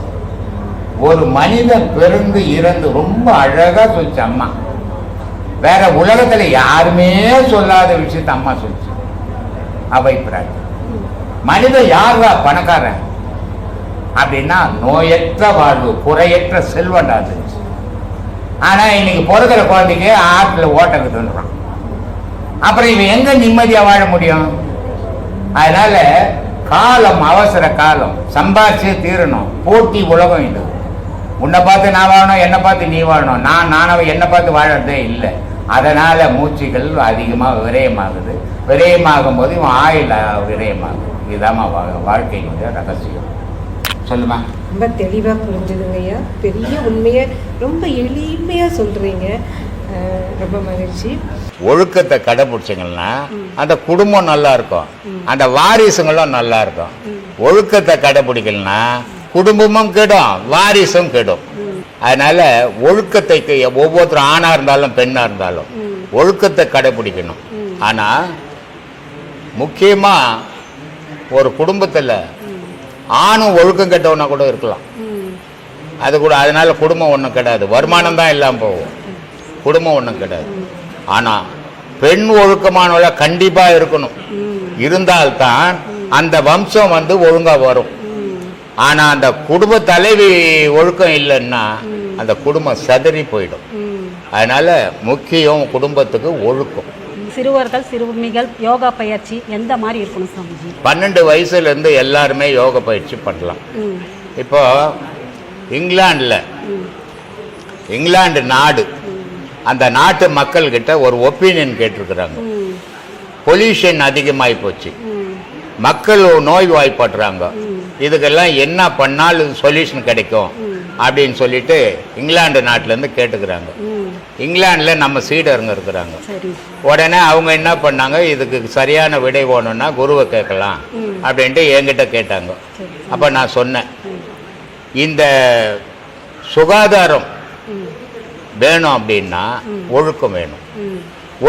ஒரு மனிதன் பிறந்து இறந்து ரொம்ப அழகா சொல்லிச்சு அம்மா. வேற உலகத்துல யாருமே சொல்லாத விஷயத்த அம்மா சொல்லிச்சு. அவைப்பிராய் மனிதன் யாரா பணக்காரன் அப்படின்னா நோயற்ற வாழ்வு குறையற்ற செல்வண்டாது. ஆனா இன்னைக்கு பிறகுற குழந்தைக்கு ஆற்றுல ஓட்டக்குதுன்றான். அப்புறம் இவன் எங்க நிம்மதியா வாழ முடியும்? அதனால காலம் அவசர காலம், சம்பாதிச்சே தீரணும். போட்டி உலகம் இது. உன்னை பார்த்து நான் வாழணும், என்னை பார்த்து நீ வாழணும். நானாவை என்னை பார்த்து வாழறதே இல்லை. அதனால மூச்சுகள் அதிகமாக விரயமாகுது. விரயமாகும் போது இவன் ஆயுள் விரயமாகுது. இதுதான் வாழ்க்கையினுடைய ரகசியம். சொல்லுமா. ரொம்ப தெளிவாக புரிஞ்சுதுங்க ஐயா. பெரிய உண்மையை ரொம்ப எளிமையாக சொல்கிறீங்க. ரொம்ப மகிழ்ச்சி. ஒழுக்கத்தை கடைபிடிச்சிங்கன்னா அந்த குடும்பம் நல்லா இருக்கும், அந்த வாரிசுங்களும் நல்லா இருக்கும். ஒழுக்கத்தை கடைபிடிக்கலன்னா குடும்பமும் கெடும், வாரிசும் கெடும். அதனால ஒழுக்கத்தை ஒவ்வொருத்தரும் ஆணா இருந்தாலும் பெண்ணா இருந்தாலும் ஒழுக்கத்தை கடைபிடிக்கணும். ஆனா முக்கியமா ஒரு குடும்பத்துல ஆணும் ஒழுக்கம் கெட்டவனா கூட இருக்கலாம், அது கூட அதனால குடும்பம் ஒன்றும் கிடையாது, வருமானம் தான் இல்லாமல் போகும், குடும்பம் ஒன்றும் கிடையாது. ஆனால் பெண் ஒழுக்கமானவள கண்டிப்பாக இருக்கணும், இருந்தால்தான் அந்த வம்சம் வந்து ஒழுங்காக வரும். ஆனால் அந்த குடும்ப தலைவி ஒழுக்கம் இல்லைன்னா அந்த குடும்பம் சதறி போயிடும். அதனால முக்கியம் குடும்பத்துக்கு ஒழுக்கம். சிறுவர்கள் சிறுமிகள் யோகா பயிற்சி எந்த மாதிரி இருக்கணும் சாமிஜி? 12 வயசுலேருந்து எல்லாருமே யோகா பயிற்சி பண்ணலாம். இப்போ இங்கிலாந்து நாடு, அந்த நாட்டு மக்கள்கிட்ட ஒரு ஒப்பீனியன் கேட்டிருக்கிறாங்க. பொல்யூஷன் அதிகமாகி போச்சு, மக்கள் நோய்வாய்ப்படுறாங்க, இதுக்கெல்லாம் என்ன பண்ணாலும் சொல்யூஷன் கிடைக்கும் அப்படின்னு சொல்லிட்டு இங்கிலாந்து நாட்டிலேருந்து கேட்டுக்கிறாங்க. இங்கிலாண்டில் நம்ம சீடருங்க இருக்கிறாங்க. உடனே அவங்க என்ன பண்ணாங்க, இதுக்கு சரியான விடை வேணும்னா குருவை கேட்கலாம் அப்படின்ட்டு என்கிட்ட கேட்டாங்க. அப்போ நான் சொன்னேன், இந்த சுகாதாரம் வேணும் அப்படின்னா ஒழுக்கம் வேணும்,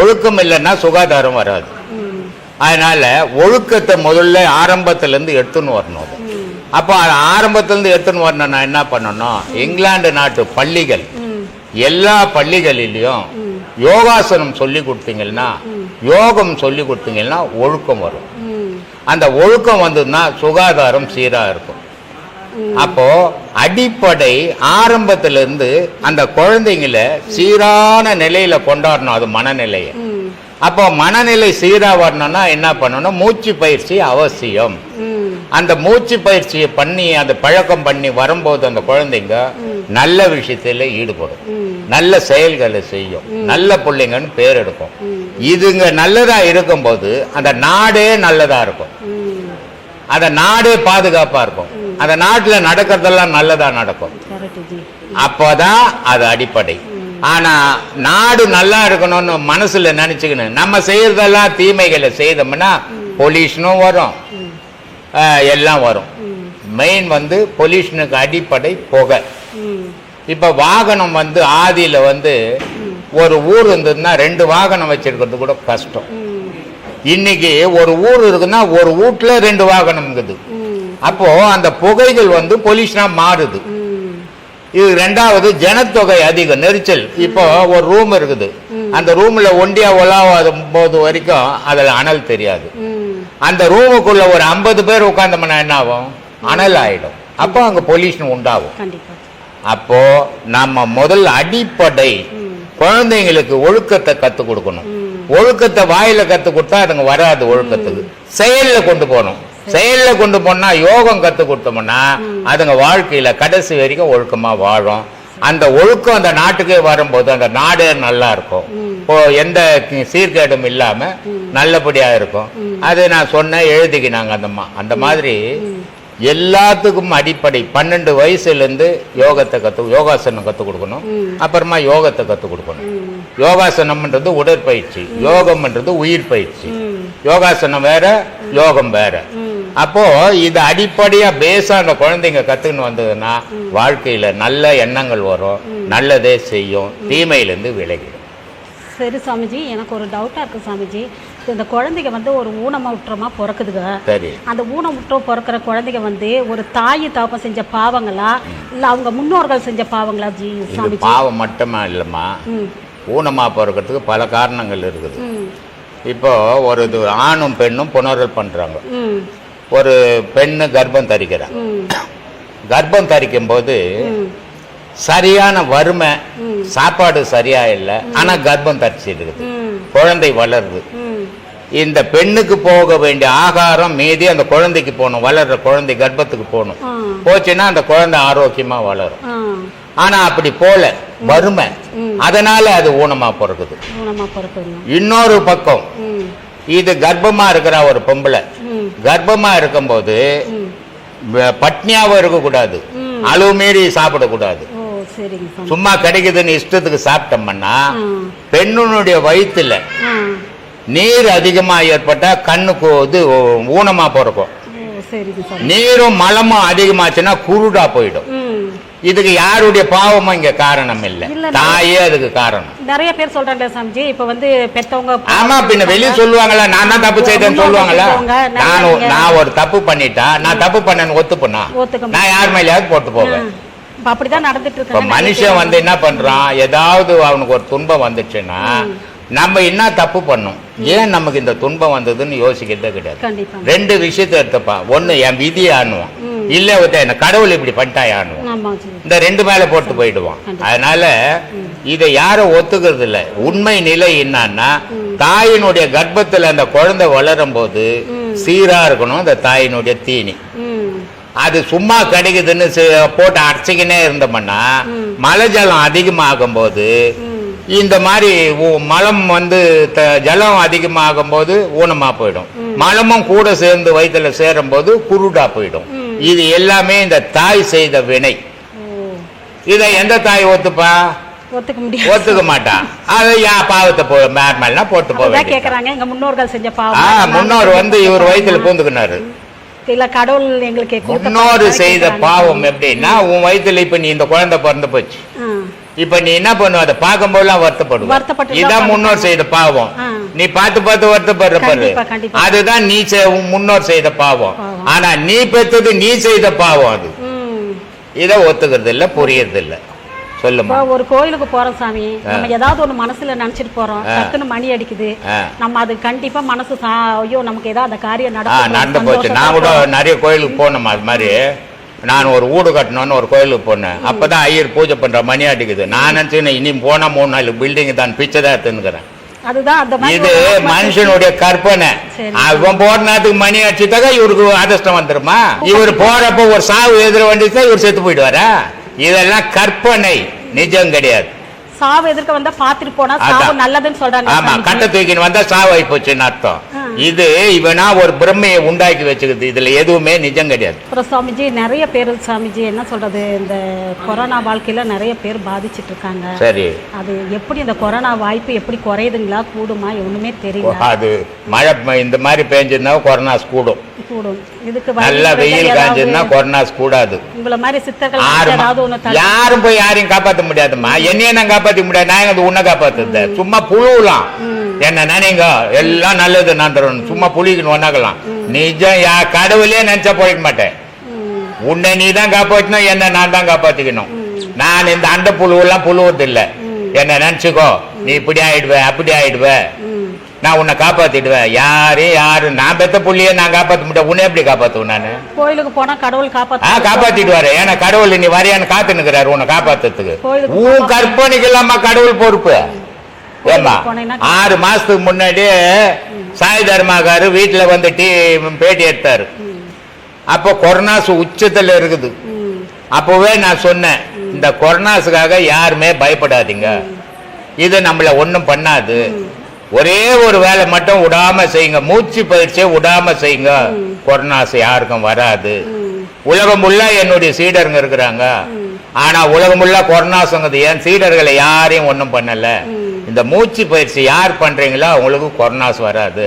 ஒழுக்கம் இல்லைன்னா சுகாதாரம் வராது. அதனால ஒழுக்கத்தை முதல்ல ஆரம்பத்திலேருந்து எடுத்துன்னு வரணும். அப்போ ஆரம்பத்திலேருந்து எடுத்துன்னு வரணும். நான் என்ன பண்ணணும், இங்கிலாந்து நாட்டு பள்ளிகள் எல்லா பள்ளிகளிலையும் யோகாசனம் சொல்லி கொடுத்தீங்கன்னா, யோகம் சொல்லி கொடுத்தீங்கன்னா ஒழுக்கம் வரும். அந்த ஒழுக்கம் வந்ததுன்னா சுகாதாரம் சீராக இருக்கும். அப்போ அடிப்படை ஆரம்பத்திலிருந்து அந்த குழந்தைங்களை சீரான நிலையில கொண்டாடணும், அது மனநிலையை. அப்போ மனநிலை சீரா வரணும்னா என்ன பண்ணணும், மூச்சு பயிற்சி அவசியம். அந்த மூச்சு பயிற்சியை பண்ணி அந்த பழக்கம் பண்ணி வரும்போது அந்த குழந்தைங்க நல்ல விஷயத்துல ஈடுபடும், நல்ல செயல்களை செய்யும், நல்ல பிள்ளைங்கன்னு பேர் எடுக்கும். இதுங்க நல்லதா இருக்கும்போது அந்த நாடே நல்லதா இருக்கும், அந்த நாடே பாதுகாப்பா இருக்கும், அந்த நாட்டில் நடக்கிறதெல்லாம் நல்லதா நடக்கும். அப்போதான் அது அடிப்படை. ஆனா நாடு நல்லா இருக்கணும்னு மனசுல நினைச்சுக்கணும், நம்ம செய்யறதெல்லாம் தீமைகளை செய்தோம்னா பொல்யூஷனும் வரும், எல்லாம் வரும். மெயின் வந்து பொல்யூஷனுக்கு அடிப்படை புகை. இப்ப வாகனம் வந்து ஆதியில வந்து ஒரு ஊர் இருந்ததுன்னா 2 வாகனம் வச்சிருக்கிறது கூட கஷ்டம். இன்னைக்கு ஒரு ஊர் இருக்குன்னா ஒரு வீட்டுல 2 வாகனம் இருக்குது. அப்போ அந்த புகைகள் வந்து பொல்யூஷனா மாறுது. இது 2வது ஜனத்தொகை அதிகம், நெரிச்சல். இப்போ ஒரு ரூம் இருக்குது, அந்த ரூம்ல ஒண்டியா உலாவாத போது வரைக்கும் அதுல அனல் தெரியாது. அந்த ரூமுக்குள்ள ஒரு 50 பேர் உட்கார்ந்தோம்னா என்ன ஆகும், அனல் ஆயிடும். அப்போ அங்க பொல்யூஷன் உண்டாகும். அப்போ நம்ம முதல் அடிப்படை குழந்தைங்களுக்கு ஒழுக்கத்தை கத்து கொடுக்கணும். ஒழுக்கத்தை வாயில கத்து கொடுத்தா அதுங்க வராது, ஒழுக்கத்துக்கு செயல்ல கொண்டு போகணும். செயல்ல கொண்டு போனா யோகம் கத்து கொடுத்தோம்னா அதுங்க வாழ்க்கையில கடைசி வரைக்கும் ஒழுக்கமா வாழும். அந்த ஒழுக்கம் அந்த நாட்டுக்கே வரும்போது அந்த நாடே நல்லா இருக்கும், எந்த சீர்கேடும் இல்லாம நல்லபடியா இருக்கும். அது நான் சொன்ன எழுதிக்கினாங்க. அந்த மாதிரி எல்லாத்துக்கும் அடிப்படை 12 வயசுலேருந்து யோகாசனம் கற்றுக் கொடுக்கணும். அப்புறமா யோகத்தை கற்றுக் கொடுக்கணும். யோகாசனம்ன்றது உடற்பயிற்சி, யோகம்ன்றது உயிர் பயிற்சி. யோகாசனம் வேற, யோகம் வேற. அப்போ இது அடிப்படையா பேசா அந்த குழந்தைங்க கத்துன்னு வந்ததுன்னா வாழ்க்கையில நல்ல எண்ணங்கள் வரும், நல்லதே செய்யும், தீமையிலேருந்து விலகிடும். சரி சாமிஜி, எனக்கு ஒரு டவுட்டா இருக்கு சாமிஜி. இந்த குழந்தைங்க வந்து ஒரு ஊனமுற்றமா பிறக்குதுங்க. சரி, அந்த ஊனமுற்றம் பிறக்கிற குழந்தைங்க வந்து ஒரு தாய் தாப்பம் செஞ்ச பாவங்களா இல்ல அவங்க முன்னோர்கள் செஞ்ச பாவங்களா? ஜி சாமிஜி, பாவம் மட்டுமா இல்லம்மா, ஊனமா பிறக்கிறதுக்கு பல காரணங்கள் இருக்குது. இப்போ ஒரு ஆணும் பெண்ணும் புணர்தல் பண்றாங்க. ஒரு பெண்ணு கர்ப்பம் தரிக்கிறாங்க. கர்ப்பம் தரிக்கும் போது சரியான வறுமை, சாப்பாடு சரியா இல்லை, ஆனா கர்ப்பம் தரிச்சிருக்கு, குழந்தை வளருது. இந்த பெண்ணுக்கு போக வேண்டிய ஆகாரம் மீதி அந்த குழந்தைக்கு போகணும், வளர்ற குழந்தை கர்ப்பத்துக்கு போகணும். போச்சுன்னா அந்த குழந்தை ஆரோக்கியமா வளரும். ஆனா அப்படி போல வறுமை, அதனால அது ஊனமா பிறகுது. இன்னொரு பக்கம் இது கர்ப்பமா இருக்கிற ஒரு பொம்பளை கர்ப்பமா இருக்கும்போது பட்னியாவும் இருக்கக்கூடாது, அளவு மீறி சாப்பிடக்கூடாது. சும்மா கிடைக்குதுன்னு இஷ்டத்துக்கு சாப்பிட்டோம்னா பெண்ணுடைய வயிற்றுல நீர் அதிகமா ஏற்பட்டா கண்ணுக்கு ஊனமா பிறக்கும். நீரும் மலமும் அதிகமாச்சுன்னா குருடா போயிடும். இதுக்கு யாருடைய பாவமும் இங்க காரணம் இல்ல, தாயே அதுக்கு காரணம். நிறைய பேர் சொல்றாங்க சாமிஜி, இப்ப வந்து பெத்தவங்க ஆமா பின்ன வெளியே சொல்லுவாங்களா, நான் தான் தப்பு செய்தேன்னு சொல்லுவாங்களா? நான் ஒரு தப்பு பண்ணிட்டா, நான் தப்பு பண்ணேன்னு ஒத்துப்பண்ணா நான் யார் மேலேயாவது போட்டு போவேன். இப்ப அப்படிதான் நடந்துட்டு இப்ப இருக்கு. மனுஷன் வந்து என்ன பண்றான், ஏதாவது அவனுக்கு ஒரு துன்பம் வந்துச்சுன்னா நம்ம என்ன தப்பு பண்ணோம், ஏன் நமக்கு இந்த துன்பம் வந்ததுன்னு யோசிக்கிறதே கிடையாது. கண்டிப்பா. ரெண்டு விஷயத்த எடுத்துப்பான். ஒண்ணு என் விதியை ஆணுவான், இல்ல என்ன கடவுள் இப்படி பண்ணிட்டாய் ஆணுவான். ஆமா ஜி. இந்த ரெண்டு மேல போட்டு போயிடுவான். அதனால இதை யாரும் ஒத்துக்கிறது இல்ல. உண்மை நிலை என்னன்னா, தாயினுடைய கர்ப்பத்துல அந்த குழந்தை வளரும் போது சீரா இருக்கணும் அந்த தாயினுடைய தீனி. அது சும்மா கிடைக்குதுன்னு போட்டு அரைச்சிக்கினே இருந்தோம்னா மழை ஜலம் அதிகமாகும் போது இந்த மாதிரி மலம் வந்து ஜலம் அதிகமாகும் போது ஊனமா போயிடும். மலமும் கூட சேர்ந்து வயிற்றுல சேரும் போது குருடா போயிடும். இது எல்லாமே இந்த தாய் செய்த வினை. இதை எந்த தாய் ஒத்துப்பா? ஒத்துக்க மாட்டான். அதை பாவத்தை மேல போட்டு போக கேக்குறாங்க. எங்க முன்னோர்கள் செஞ்ச பாவம். முன்னோர் வந்து இவர் வயிற்றுல பூந்துக்கினாரு. இல்ல கடவுள் எங்களுக்கு முன்னோர் செய்த பாவம் எப்படின்னா, உன் வயிற்றுல இப்ப நீ இந்த குழந்தை பிறந்து போச்சு, இப்ப நீ என்ன பண்ணுவ, அதை பார்க்கும் போதெல்லாம் வருத்தப்படுவ. இதான் முன்னோர் செய்த பாவம். நீ பார்த்து பார்த்து வருத்தப்படுற பாரு, அதுதான் நீ முன்னோர் செய்த பாவம். ஆனா நீ பெற்றது நீ செய்த பாவம். அது இதை ஒத்துக்கிறது இல்ல, புரியறது இல்ல. சொல்லுமா. ஒரு கோயிலுக்கு போறோம் சாமி, நம்ம ஏதாவது ஒண்ணு மனசுல நினைச்சிட்டு போறோம், டக்குன்னு மணி அடிக்குது, நம்ம அது கண்டிப்பா மனசு ஐயோ நமக்கு ஏதாவது அந்த காரியம் நடந்து போச்சு. நான் கூட நிறைய கோயிலுக்கு போனோம். அது மாதிரி நான் ஒரு வீடு கட்டணும்னு ஒரு கோயிலுக்கு போனேன். அப்பதான் ஐயர் பூஜை பண்ற மணி அடிக்குது. நான் நினைச்சேன் இனி போனா 3-4 பில்டிங் தான் பிச்சை தான் எடுத்துக்கிறேன். இது மனுஷனுடைய கற்பனை. அவன் போற நேரத்துக்கு மணி அடிச்சுட்டாக்கா இவருக்கு அதிர்ஷ்டம் வந்துருமா? இவர் போறப்ப ஒரு சாவு எதிர வந்துச்சா இவர் செத்து போயிடுவாரா? இதெல்லாம் கற்பனை, நிஜம் கிடையாது. சாவு எதிர்க்க வந்தா பாத்துட்டு போனா சாவு நல்லதுன்னு சொல்றாங்க. ஆமா, கட்ட தூக்கின்னு வந்தா சாவு ஆகி போச்சுன்னு அர்த்தம். இது இவனா ஒரு பிரமையை உண்டாக்கி வச்சுக்குது. இதுல எதுவுமே நிஜம் கிடையாது. அப்புறம் சாமிஜி நிறைய பேர் சாமிஜி என்ன சொல்றது, இந்த கொரோனா வாழ்க்கையில நிறைய பேர் பாதிச்சுட்டு இருக்காங்க. சரி, அது எப்படி இந்த கொரோனா வாய்ப்பு எப்படி குறையுதுங்களா கூடுமா ஒண்ணுமே தெரியல. அது மழை இந்த மாதிரி பெஞ்சிருந்தா கொரோனா கூடும். இதுக்கு நல்ல வெயில் காஞ்சிருந்தா கொரோனா கூடாது. உங்களை மாதிரி சித்தர்கள் யாரும் போய் யாரையும் காப்பாற்ற முடியாதுமா. என்னைய நான் காப்பாற்ற முடியாது. நான் உன்னை காப்பாத்து சும்மா புழுவலாம். என்ன நினைங்க எல்லாம் நல்லது நான் தரணும். சும்மா புளிக்கணும் ஒன்னாக்கலாம். நிஜம் கடவுளே நினைச்சா போயிட மாட்டேன். உன்னை நீ தான் காப்பாற்றணும், என்ன நான் தான் காப்பாத்திக்கணும். நான் இந்த அண்ட புழுவெல்லாம் புழுவது இல்லை. என்ன நினைச்சுக்கோ, நீ இப்படி ஆயிடுவ அப்படி ஆயிடுவ, நான் உன்னை காப்பாத்திடுவேன். யாரு நான் பெத்த புள்ளியே நான் காப்பாற்ற முடியாது. உன்னை எப்படி காப்பாத்துவேன்? நானு கோயிலுக்கு போனா கடவுள் காப்பாத்திடுவாரு. ஏன்னா கடவுள் நீ வரையான்னு காத்துனுக்குறாரு உன்னை காப்பாத்துறதுக்கு. உன் கற்பனைக்கு இல்லாம கடவுள் பொறுப்பு. ஏமா 6 மாசத்துக்கு முன்னாடியே சாய் தர்மாக்காரு வீட்டுல வந்து பேட்டி எடுத்தாரு. அப்போ கொரோனாசு உச்சத்துல இருக்குது. அப்பவே நான் சொன்னேன், இந்த கொரோனாஸுக்காக யாருமே பயப்படாதீங்க, இது நம்மள ஒண்ணும் பண்ணாது. ஒரே ஒரு வேலை மட்டும் விடாம செய்யுங்க, மூச்சு பயிற்சியை விடாம செய்யுங்க, கொரோனாஸ் யாருக்கும் வராது. உலகம் உள்ள என்னுடைய சீடருங்க இருக்கிறாங்க. ஆனா உலகம் உள்ள கொரோனாசுங்கிறது என் சீடர்களை யாரையும் ஒன்றும் பண்ணல. இந்த மூச்சு பயிற்சி யார் பண்றீங்களோ அவங்களுக்கு கொரோனாஸ் வராது.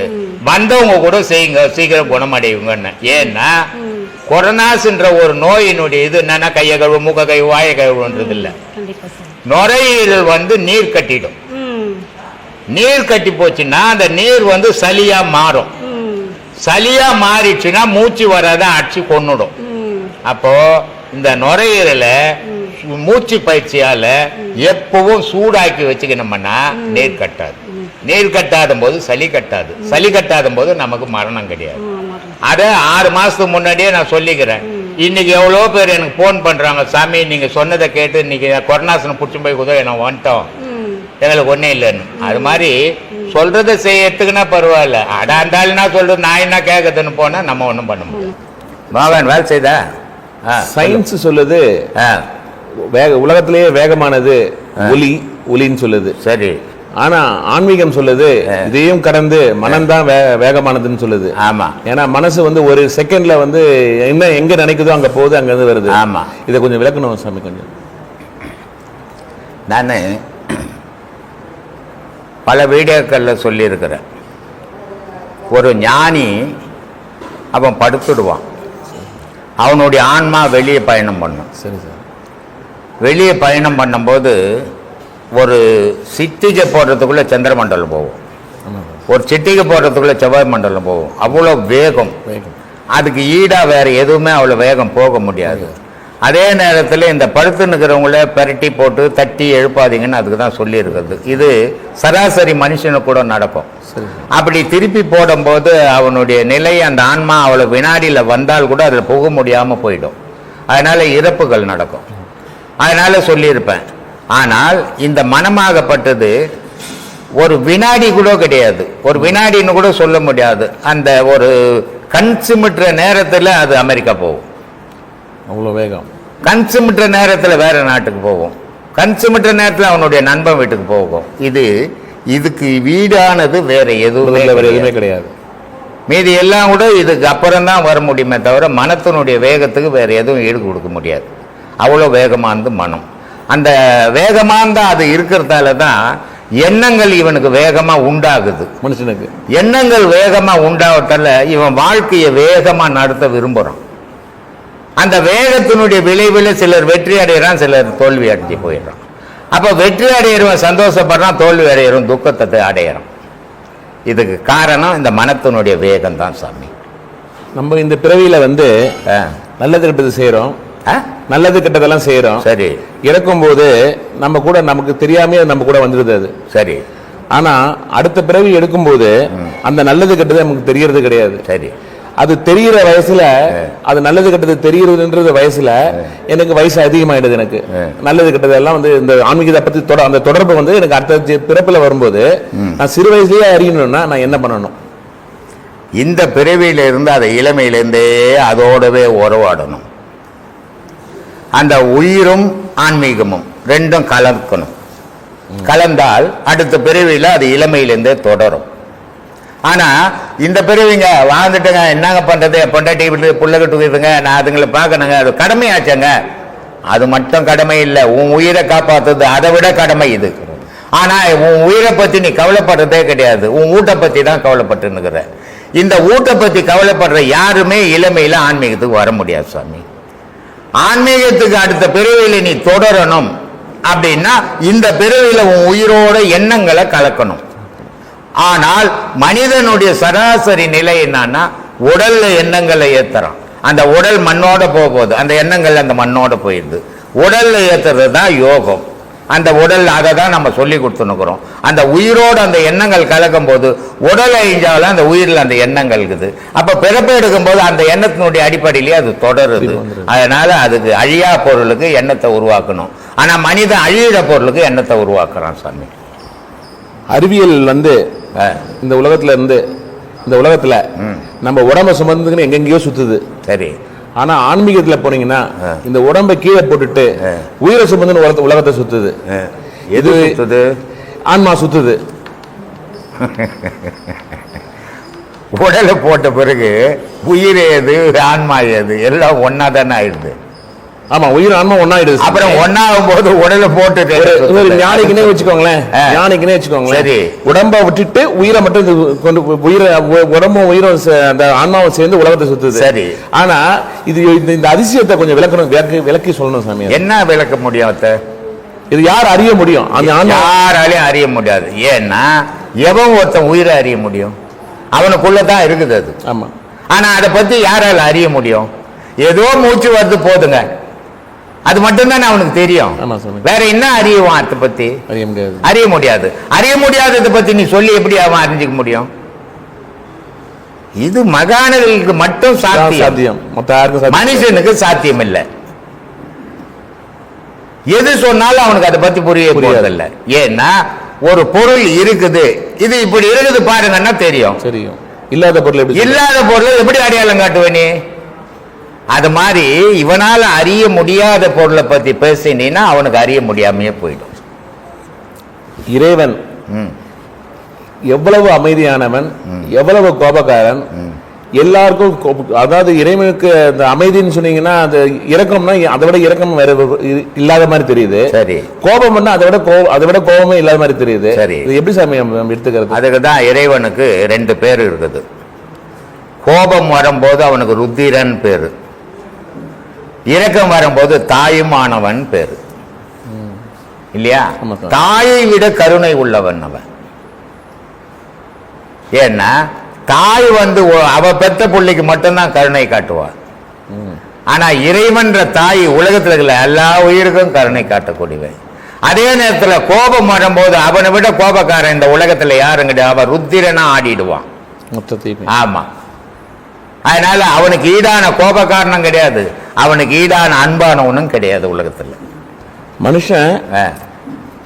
வந்தவங்க கூட செய்யுங்க, சீக்கிரம் குணமடைவுங்கன்னு. ஏன்னா கொரோனாஸ்ன்ற ஒரு நோயினுடைய இது என்னன்னா கையை கழுவு, மூக்க கழுவு, வாயை கழுவுன்றது இல்லை. நுரையீரல் வந்து நீர் கட்டிடும். நீர் கட்டி போச்சுன்னா அந்த நீர் வந்து சளியா மாறும். சளியா மாறிடுச்சுன்னா மூச்சு வராத அடிச்சு கொன்னுடும். அப்போ இந்த நுரையீரலை மூச்சு பயிற்சியால எப்பவும் சூடாக்கி வச்சுக்கணும்னா நீர் கட்டாது. நீர் கட்டாத போது சளி கட்டாது. சளி கட்டாத போது நமக்கு மரணம் கிடையாது. அதை 6 மாசத்துக்கு முன்னாடியே நான் சொல்லிக்கிறேன். இன்னைக்கு எவ்வளோ பேர் எனக்கு போன் பண்றாங்க, சாமி நீங்க சொன்னதை கேட்டு இன்னைக்கு கொரோனாசனம் பிடிச்சி போய் கூட என்ன வந்துட்டோம், எங்களுக்கு ஒன்றும் இல்லைன்னு. அது மாதிரி சொல்றதை செய்யறதுக்குன்னா பரவாயில்ல. அடாந்தாலும் சொல்றது நான் என்ன கேட்கறதுன்னு போனா நம்ம ஒன்றும் பண்ண முடியும். மகன் வேலை செய்தா சயின்ஸ் சொல்லுது உலகத்திலேயே வேகமானது ஒலின்னு சொல்லுது. சரி. ஆனா ஆன்மீகம் சொல்லுது இதையும் கடந்து மனம்தான் வேகமானதுன்னு சொல்லுது. ஆமா. ஏன்னா மனசு வந்து ஒரு செகண்ட்ல வந்து என்ன எங்க நினைக்குதோ அங்க போகுது, அங்க இருந்து வருது. ஆமா. இதை கொஞ்சம் விளக்கணும் சாமி. கொஞ்சம் நான் பல வீடியோக்கள்ல சொல்லியிருக்கிறேன். ஒரு ஞானி அவன் படுத்துடுவான், அவனுடைய ஆன்மா வெளியே பயணம் பண்ணும். சரி சார். வெளியே பயணம் பண்ணும்போது ஒரு சிட்டிகை போடுறதுக்குள்ள சந்திரமண்டலம் போகும், ஒரு சிட்டிகை போடுறதுக்குள்ள செவ்வாய் மண்டலம் போகும். அவ்வளோ வேகம். அதுக்கு ஈடா வேற எதுவுமே அவ்வளோ வேகம் போக முடியாது. அதே நேரத்தில் இந்த படுத்து நிற்கிறவங்கள பெரட்டி போட்டு தட்டி எழுப்பாதீங்கன்னு அதுக்கு தான் சொல்லியிருக்கிறது. இது சராசரி மனுஷனுக்கு கூட நடக்கும். அப்படி திருப்பி போடும்போது அவனுடைய நிலை, அந்த ஆன்மா அவ்வளோ வினாடியில் வந்தால் கூட அதில் போக முடியாமல் போயிடும். அதனால் இறப்புகள் நடக்கும். அதனால் சொல்லியிருப்பேன். ஆனால் இந்த மனமாகப்பட்டது ஒரு வினாடி கூட கிடையாது, ஒரு வினாடின்னு கூட சொல்ல முடியாது. அந்த ஒரு கண் சிமிட்டுற நேரத்தில் அது அமெரிக்கா போகும், அவ்வளோ வேகம். கண் சிமிட்டுற நேரத்தில் வேற நாட்டுக்கு போகும், கண் சிமிட்டுற நேரத்தில் அவனுடைய நண்பன் வீட்டுக்கு போகும். இதுக்கு வீடானது வேற எதுவுமே கிடையாது. மீதி எல்லாம் கூட இதுக்கு அப்புறம் தான் வர முடியுமே தவிர மனத்தினுடைய வேகத்துக்கு வேற எதுவும் ஈடு கொடுக்க முடியாது. அவ்வளோ வேகமானது மனம். அந்த வேகமானது அது இருக்கிறதால தான் எண்ணங்கள் இவனுக்கு வேகமா உண்டாகுது. மனுஷனுக்கு எண்ணங்கள் வேகமா உண்டாவதால இவன் வாழ்க்கையை வேகமா நடத்த விரும்புறான். அந்த வேகத்தினுடைய விளைவில் சிலர் வெற்றி அடைகிறான், சிலர் தோல்வி அடைஞ்சு போயிடுறான். அப்ப வெற்றி அடையிறவன் சந்தோஷப்படுறான், தோல்வி அடையிறவன் துக்கத்தை அடையிறான். இதுக்கு காரணம் இந்த மனத்தினுடைய வேகம் தான் சாமி. நம்ம இந்த பிறவியில வந்து நல்லது கெட்டது செய்யறோம், நல்லது கெட்டதெல்லாம் செய்யறோம். சரி. இறக்கும் போது நம்ம கூட நமக்கு தெரியாமே நம்ம கூட வந்துடுது அது. சரி. ஆனா அடுத்த பிறவி எடுக்கும்போது அந்த நல்லது கெட்டது நமக்கு தெரியறது கிடையாது. சரி. அது தெரிகிற வயசுல, அது நல்லது கெட்டது தெரிகிறதுன்றது வயசுல எனக்கு வயசு அதிகமாயிடுது. எனக்கு நல்லது கெட்டது எல்லாம் வந்து இந்த ஆன்மீகத்தை பத்தி அந்த தொடர்பு வந்து எனக்கு அடுத்த பிறப்புல வரும்போது நான் சிறு வயசுலயே அறியணும்னா நான் என்ன பண்ணணும்? இந்த பிறவியில இருந்து அதை இளமையிலேருந்தே அதோடவே உறவாடணும். அந்த உயிரும் ஆன்மீகமும் ரெண்டும் கலக்கணும். கலந்தால் அடுத்த பிறவியில அது இளமையிலேருந்தே தொடரும். ஆனா இந்த பிறவிங்க வாழ்ந்துட்டுங்க, என்னங்க பண்றது, பொண்டாட்டி வீட்டு புள்ள கட்டுக்குதுங்க, நான் அதுங்களை பார்க்கணுங்க, அது கடமையாச்சங்க. அது மட்டும் கடமை இல்லை, உன் உயிரை காப்பாற்றுறது அதை விட கடமை இது. ஆனா உன் உயிரை பத்தி நீ கவலைப்படுறதே கிடையாது, உன் ஊட்டை பத்தி தான் கவலைப்பட்டுன்னுக்கிற. இந்த ஊட்டை பத்தி கவலைப்படுற யாருமே இளமையில ஆன்மீகத்துக்கு வர முடியாது சாமி. ஆன்மீகத்துக்கு அடுத்த பிறவியில நீ தொடரணும் அப்படின்னா இந்த பிறவியில உன் உயிரோட எண்ணங்களை கலக்கணும். ஆனால் மனிதனுடைய சராசரி நிலை என்னன்னா உடல்ல எண்ணங்களை ஏத்துறான். அந்த உடல் மண்ணோட போகுது, அந்த எண்ணங்கள் அந்த மண்ணோட போயிடுது. உடல்ல ஏத்துறது தான் யோகம். அந்த உடல் அதை தான் நம்ம சொல்லி கொடுத்துனுக்குறோம். அந்த உயிரோடு அந்த எண்ணங்கள் கலக்கும் போது உடல் அழிஞ்சாலும் அந்த உயிரில் அந்த எண்ணங்கள் இருக்குது. அப்ப பிறப்பு எடுக்கும் போது அந்த எண்ணத்தினுடைய அடிப்படையிலேயே அது தொடருது. அதனால அதுக்கு அழியா பொருளுக்கு எண்ணத்தை உருவாக்கணும். ஆனா மனிதன் அழியிற பொருளுக்கு எண்ணத்தை உருவாக்குறான் சாமி. அறிவியல் வந்து இந்த உலகத்துல இருந்து இந்த உலகத்துல நம்ம உடம்ப சுமந்துன்னு எங்கெங்கயோ சுத்துது. சரி. ஆனா ஆன்மீகத்துல போனீங்கன்னா இந்த உடம்பை கீழே போட்டுட்டு உயிரை சுமந்துன்னு உலகத்தை சுத்துது. எது சுத்துது? ஆன்மா சுத்துது. உடலை போட்ட பிறகு உயிர் ஏது ஆன்மா ஏது எல்லாம் ஒன்னா தானே ஆயிடுது. ஆமா, உயிர் ஆன்மா ஒன்னாயிடுது. அப்புறம் ஒன்னாகும் போது உடலை போட்டு ஞானிக்குனே வச்சுக்கோங்களேன், ஞானிக்குனே வச்சுக்கோங்களேன். சரி. உடம்ப விட்டுட்டு உயிரை மட்டும் கொண்டு உயிரை உடம்பும் உயிரும் அந்த ஆன்மாவும் சேர்ந்து உலகத்தை சுத்துது. சரி. ஆனா இது இந்த அதிசயத்தை கொஞ்சம் விளக்கி சொல்லணும் சாமி. என்ன விளக்க முடியும்? இது யார் அறிய முடியும்? யாராலையும் அறிய முடியாது. ஏன்னா எவன் ஒருத்தன் உயிரை அறிய முடியும்? அவனுக்குள்ளதான் இருக்குது அது. ஆமா. ஆனா அதை பத்தி யாரால அறிய முடியும்? ஏதோ மூச்சு வருது போதுங்க, அது மட்டும்தான் அவனுக்கு தெரியும். வேற என்ன அறியுவான்? அதை பத்தி அறிய முடியாது. அறிய முடியாததை பத்தி நீ சொல்லி எப்படி அவன் அறிஞ்சிக்க முடியும்? இது மகான்களுக்கு மட்டும் சாத்தியம், மனுஷனுக்கு சாத்தியம் இல்லை. எது சொன்னாலும் அவனுக்கு அதை பத்தி புரிய போறதில்லை. ஏன்னா ஒரு பொருள் இருக்குது, இது இப்படி இருக்குது பாருங்கன்னா தெரியும். இல்லாத பொருள் எப்படி அடையாளம் காட்டுவேனே? அது மாதிரி இவனால அறிய முடியாத பொருளை பத்தி பேசினா அவனுக்கு அறிய முடியாமையே போயிடும். இறைவன் எவ்வளவு அமைதியானவன், எவ்வளவு கோபக்காரன், எல்லாருக்கும். அதாவது இறைவனுக்கு அந்த அமைதின்னு சொன்னீங்கன்னா அது இரக்கம்னா அதை விட இரக்கம் வேற இல்லாத மாதிரி தெரியுது. சரி. கோபம் பண்ணா அதை விட கோபமே இல்லாத மாதிரி தெரியுது. சரி. இது எப்படி சாமி எடுத்துக்கிறது? அதுக்கு தான் இறைவனுக்கு 2 பேர் இருக்குது. கோபம் வரும்போது அவனுக்கு ருத்திரன் பேரு, இரக்கம் வரும்போது தாயுமானவன் பேரு. இல்லையா? தாயை விட கருணை உள்ளவன் அவன். ஏன்னா தாய் அவ பெத்த பிள்ளைக்கு மட்டும்தான் கருணை காட்டுவான். ஆனா இறைவன்ற தாய் உலகத்தில் இருக்கிற எல்லா உயிருக்கும் கருணை காட்டக்கூடியவன். அதே நேரத்தில் கோபம் வரும்போது அவனை விட கோபக்காரன் இந்த உலகத்துல யாரும் கிடையாது. அவன் ருத்திரனா ஆடிடுவான் மொத்தத்தையுமே. ஆமா. அதனால அவனுக்கு ஈடான கோபக்காரனும் கிடையாது, அவனுக்கு ஈடான அன்பானவனும் கிடையாது உலகத்துல. மனுஷன்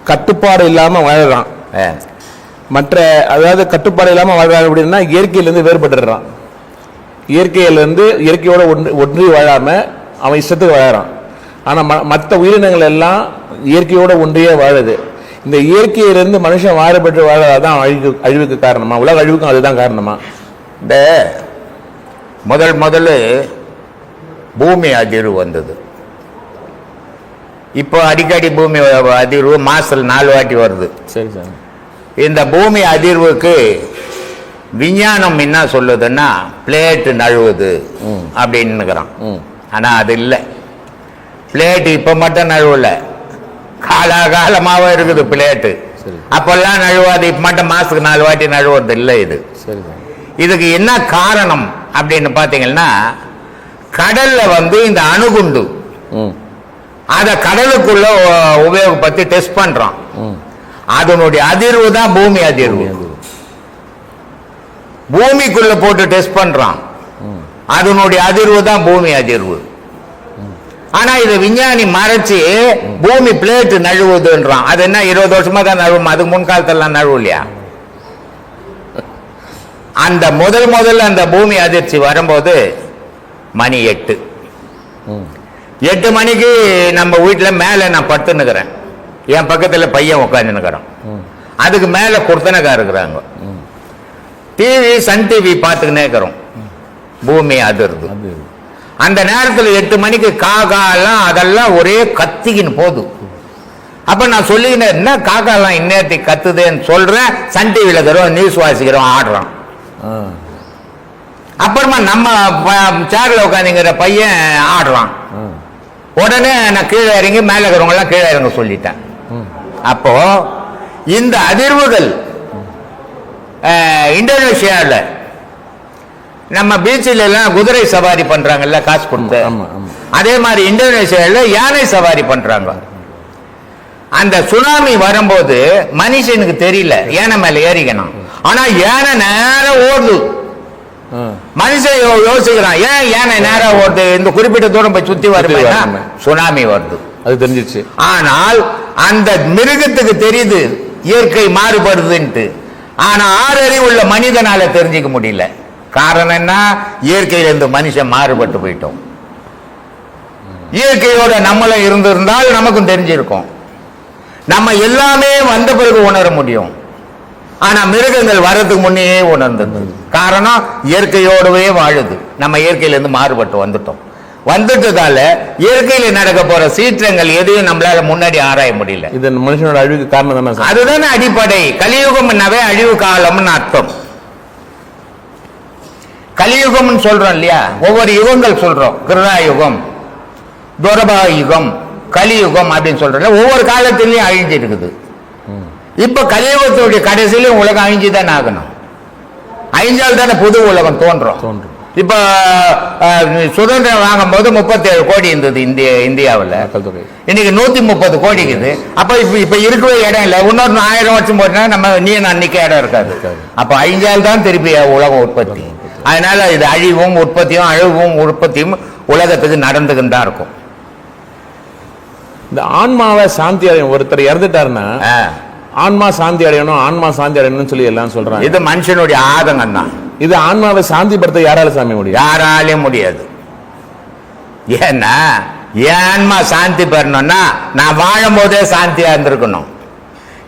கட்டுப்பாடு இல்லாம வாழறான். மற்ற அதாவது கட்டுப்பாடு இல்லாம வாழ்றான் அப்படின்னா இயற்கையிலிருந்து வேறுபட்டுறான். இயற்கையோட ஒன்றி வாழாம அவன் இஷ்டத்துக்கு வாழறான். ஆனா மற்ற உயிரினங்கள் எல்லாம் இயற்கையோட ஒன்றியே வாழுது. இந்த இயற்கையிலிருந்து மனுஷன் மாறுபட்டு வாழாதான் அழிவுக்கு காரணமா, உலக அழிவுக்கும் அதுதான் காரணமா? இந்த முதல்ல பூமி அதிர்வு வந்தது. இப்போ அடிக்கடி பூமி அதிர்வு மாசத்துல 4 வாட்டி வருது. சரி சார். இந்த பூமி அதிர்வுக்கு விஞ்ஞானம் என்ன சொல்லுதுன்னா பிளேட் நழுவுது அப்படின்னு. ஆனா அது இல்லை. பிளேட் இப்ப மட்டும் நழுவல, காலகாலமாவே இருக்குது பிளேட்டு. அப்பெல்லாம் நழுவாது, இப்ப மட்டும் மாசத்துக்கு 4 வாட்டி நழுவுறது இல்லை இது. இதுக்கு என்ன காரணம் அப்படின்னு பாத்தீங்கன்னா, கடல்ல இந்த அணுகுண்டு அத கடலுக்குள்ள உபயோகப்படுத்தி டெஸ்ட் பண்றோம். அதனுடைய அதிர்வு தான் பூமி அதிர்வு. பூமிக்குள்ள போட்டு டெஸ்ட் பண்றான், அதனுடைய அதிர்வு தான் பூமி அதிர்வு. ஆனா இதை விஞ்ஞானி மறைச்சு பூமி பிளேட் நழுவுதுன்றான். அது என்ன 20 வருஷமா தான் நழுவும், அதுக்கு முன்காலத்தெல்லாம் நழுவு இல்லையா? அந்த முதல்ல அந்த பூமி அதிர்ச்சி வரும்போது மணி 8 மணிக்கு நம்ம வீட்டுல மேல நான் படுத்துன்னுக்கிறேன், என் பக்கத்துல பையன் உட்காந்துன்னுக்கிறான், அதுக்கு மேல குர்த்தனக்கா இருக்கிறாங்க, டிவி சன் டிவி பார்த்துக்கினே இருக்கிறோம், பூமி அதிர்து. அந்த நேரத்தில் 8 மணிக்கு காக்காலாம் அதெல்லாம் ஒரே கத்திக்கின்னு போகுது. அப்ப நான் சொல்லிக்கினேன், என்ன காக்காலாம் இந்நேரத்துக்கு கத்துதேன்னு சொல்றேன். சன் டிவியில இருக்கிறோம், நியூஸ் வாசிக்கிறோம், ஆடுறான். அப்புறமா நம்ம சேர்ல உட்காந்துங்கிற பையன் ஆடுறான். உடனே நான் கீழே இறங்கி மேல இருக்கிறவங்க எல்லாம் கீழே இறங்க சொல்லிட்டேன். அப்போ இந்த அதிர்வுகள் இந்தோனேஷியாவில் நம்ம பீச்சில் எல்லாம் குதிரை சவாரி பண்றாங்கல்ல காசு கொடுத்து, அதே மாதிரி இந்தோனேஷியாவில் யானை சவாரி பண்றாங்க. அந்த சுனாமி வரும்போது மனுஷனுக்கு தெரியல யானை மேல ஏறிக்கணும், ஆனா யானை நேரம் ஓடுது. மனுஷன் யோசிக்கிறான், ஏன் யானை நேரம் ஓடுது, இந்த குறிப்பிட்ட தூரம் போய் சுத்தி வரும்போது சுனாமி வருது, அது தெரிஞ்சிச்சு. ஆனால் அந்த மிருகத்துக்கு தெரியுது இயற்கை மாறுபடுதுன்ட்டு. ஆனா 6 அறிவு உள்ள மனிதனால தெரிஞ்சுக்க முடியல. காரணம் என்ன? இயற்கையிலிருந்து மனுஷன் மாறுபட்டு போயிட்டோம். இயற்கையோட நம்மளும் இருந்திருந்தால் நமக்கும் தெரிஞ்சிருக்கும். நம்ம எல்லாமே வந்த பிறகு உணர முடியும். ஆனா மிருகங்கள் வர்றதுக்கு முன்னே உணர்ந்தது. காரணம் இயற்கையோடவே வாழுது. நம்ம இயற்கையிலிருந்து மாறுபட்டு வந்துட்டதால இயற்கையில நடக்க போற சீற்றங்கள் எதையும் நம்மளால முன்னாடி ஆராய முடியல. இது மனுஷனோட அழிவுக்கு காரணம் தானே? அதுதானே அடிப்படை. கலியுகம்னாவே அழிவு காலம்னு அர்த்தம். கலியுகம்னு சொல்றோம் இல்லையா, ஒவ்வொரு யுகங்கள் சொல்றோம். கிருதாயுகம், துரபா யுகம், கலியுகம் அப்படின்னு சொல்றோம். ஒவ்வொரு காலத்திலையும் அழிஞ்சு இருக்குது. இப்ப கலியுகத்துடைய கடைசியிலும் உலகம் அழிஞ்சுதான் ஆகணும். அழிஞ்சால் தானே புது உலகம் தோன்றும். இப்ப சுதந்திரம் வாங்கும் போது 37 கோடி இருந்தது இந்தியாவில், இன்னைக்கு 130 கோடி இருக்குது. அப்ப இப்ப இருக்கவே இடம் இல்லை. இன்னொரு 1000 வருஷம் போட்டா நம்ம நீ நான் நிக்க இடம் இருக்காது. அப்ப அழிஞ்சால் தான் திருப்பி உலகம் உற்பத்தி. அதனால இது அழிவும் உற்பத்தியும் அழிவும் உற்பத்தியும் உலகத்துக்கு நடந்துகிட்டு தான் இருக்கும். இந்த ஆன்மாவை சாந்தி அடையும், ஒருத்தர் இறந்துட்டாருன்னா ஆன்மா சாந்தி அடையணும், ஆன்மா சாந்தி அடையணும்னு சொல்லி எல்லாம் சொல்றாங்க. இது மனுஷனுடைய ஆதங்கம் தான். இது ஆன்மாவை சாந்திப்படுத்த யாரால சாமி முடியும்? யாராலையும் முடியாது. ஏன்னா என் ஆன்மா சாந்தி பெறணும்னா நான் வாழும் போதே சாந்தியா இருந்திருக்கணும்.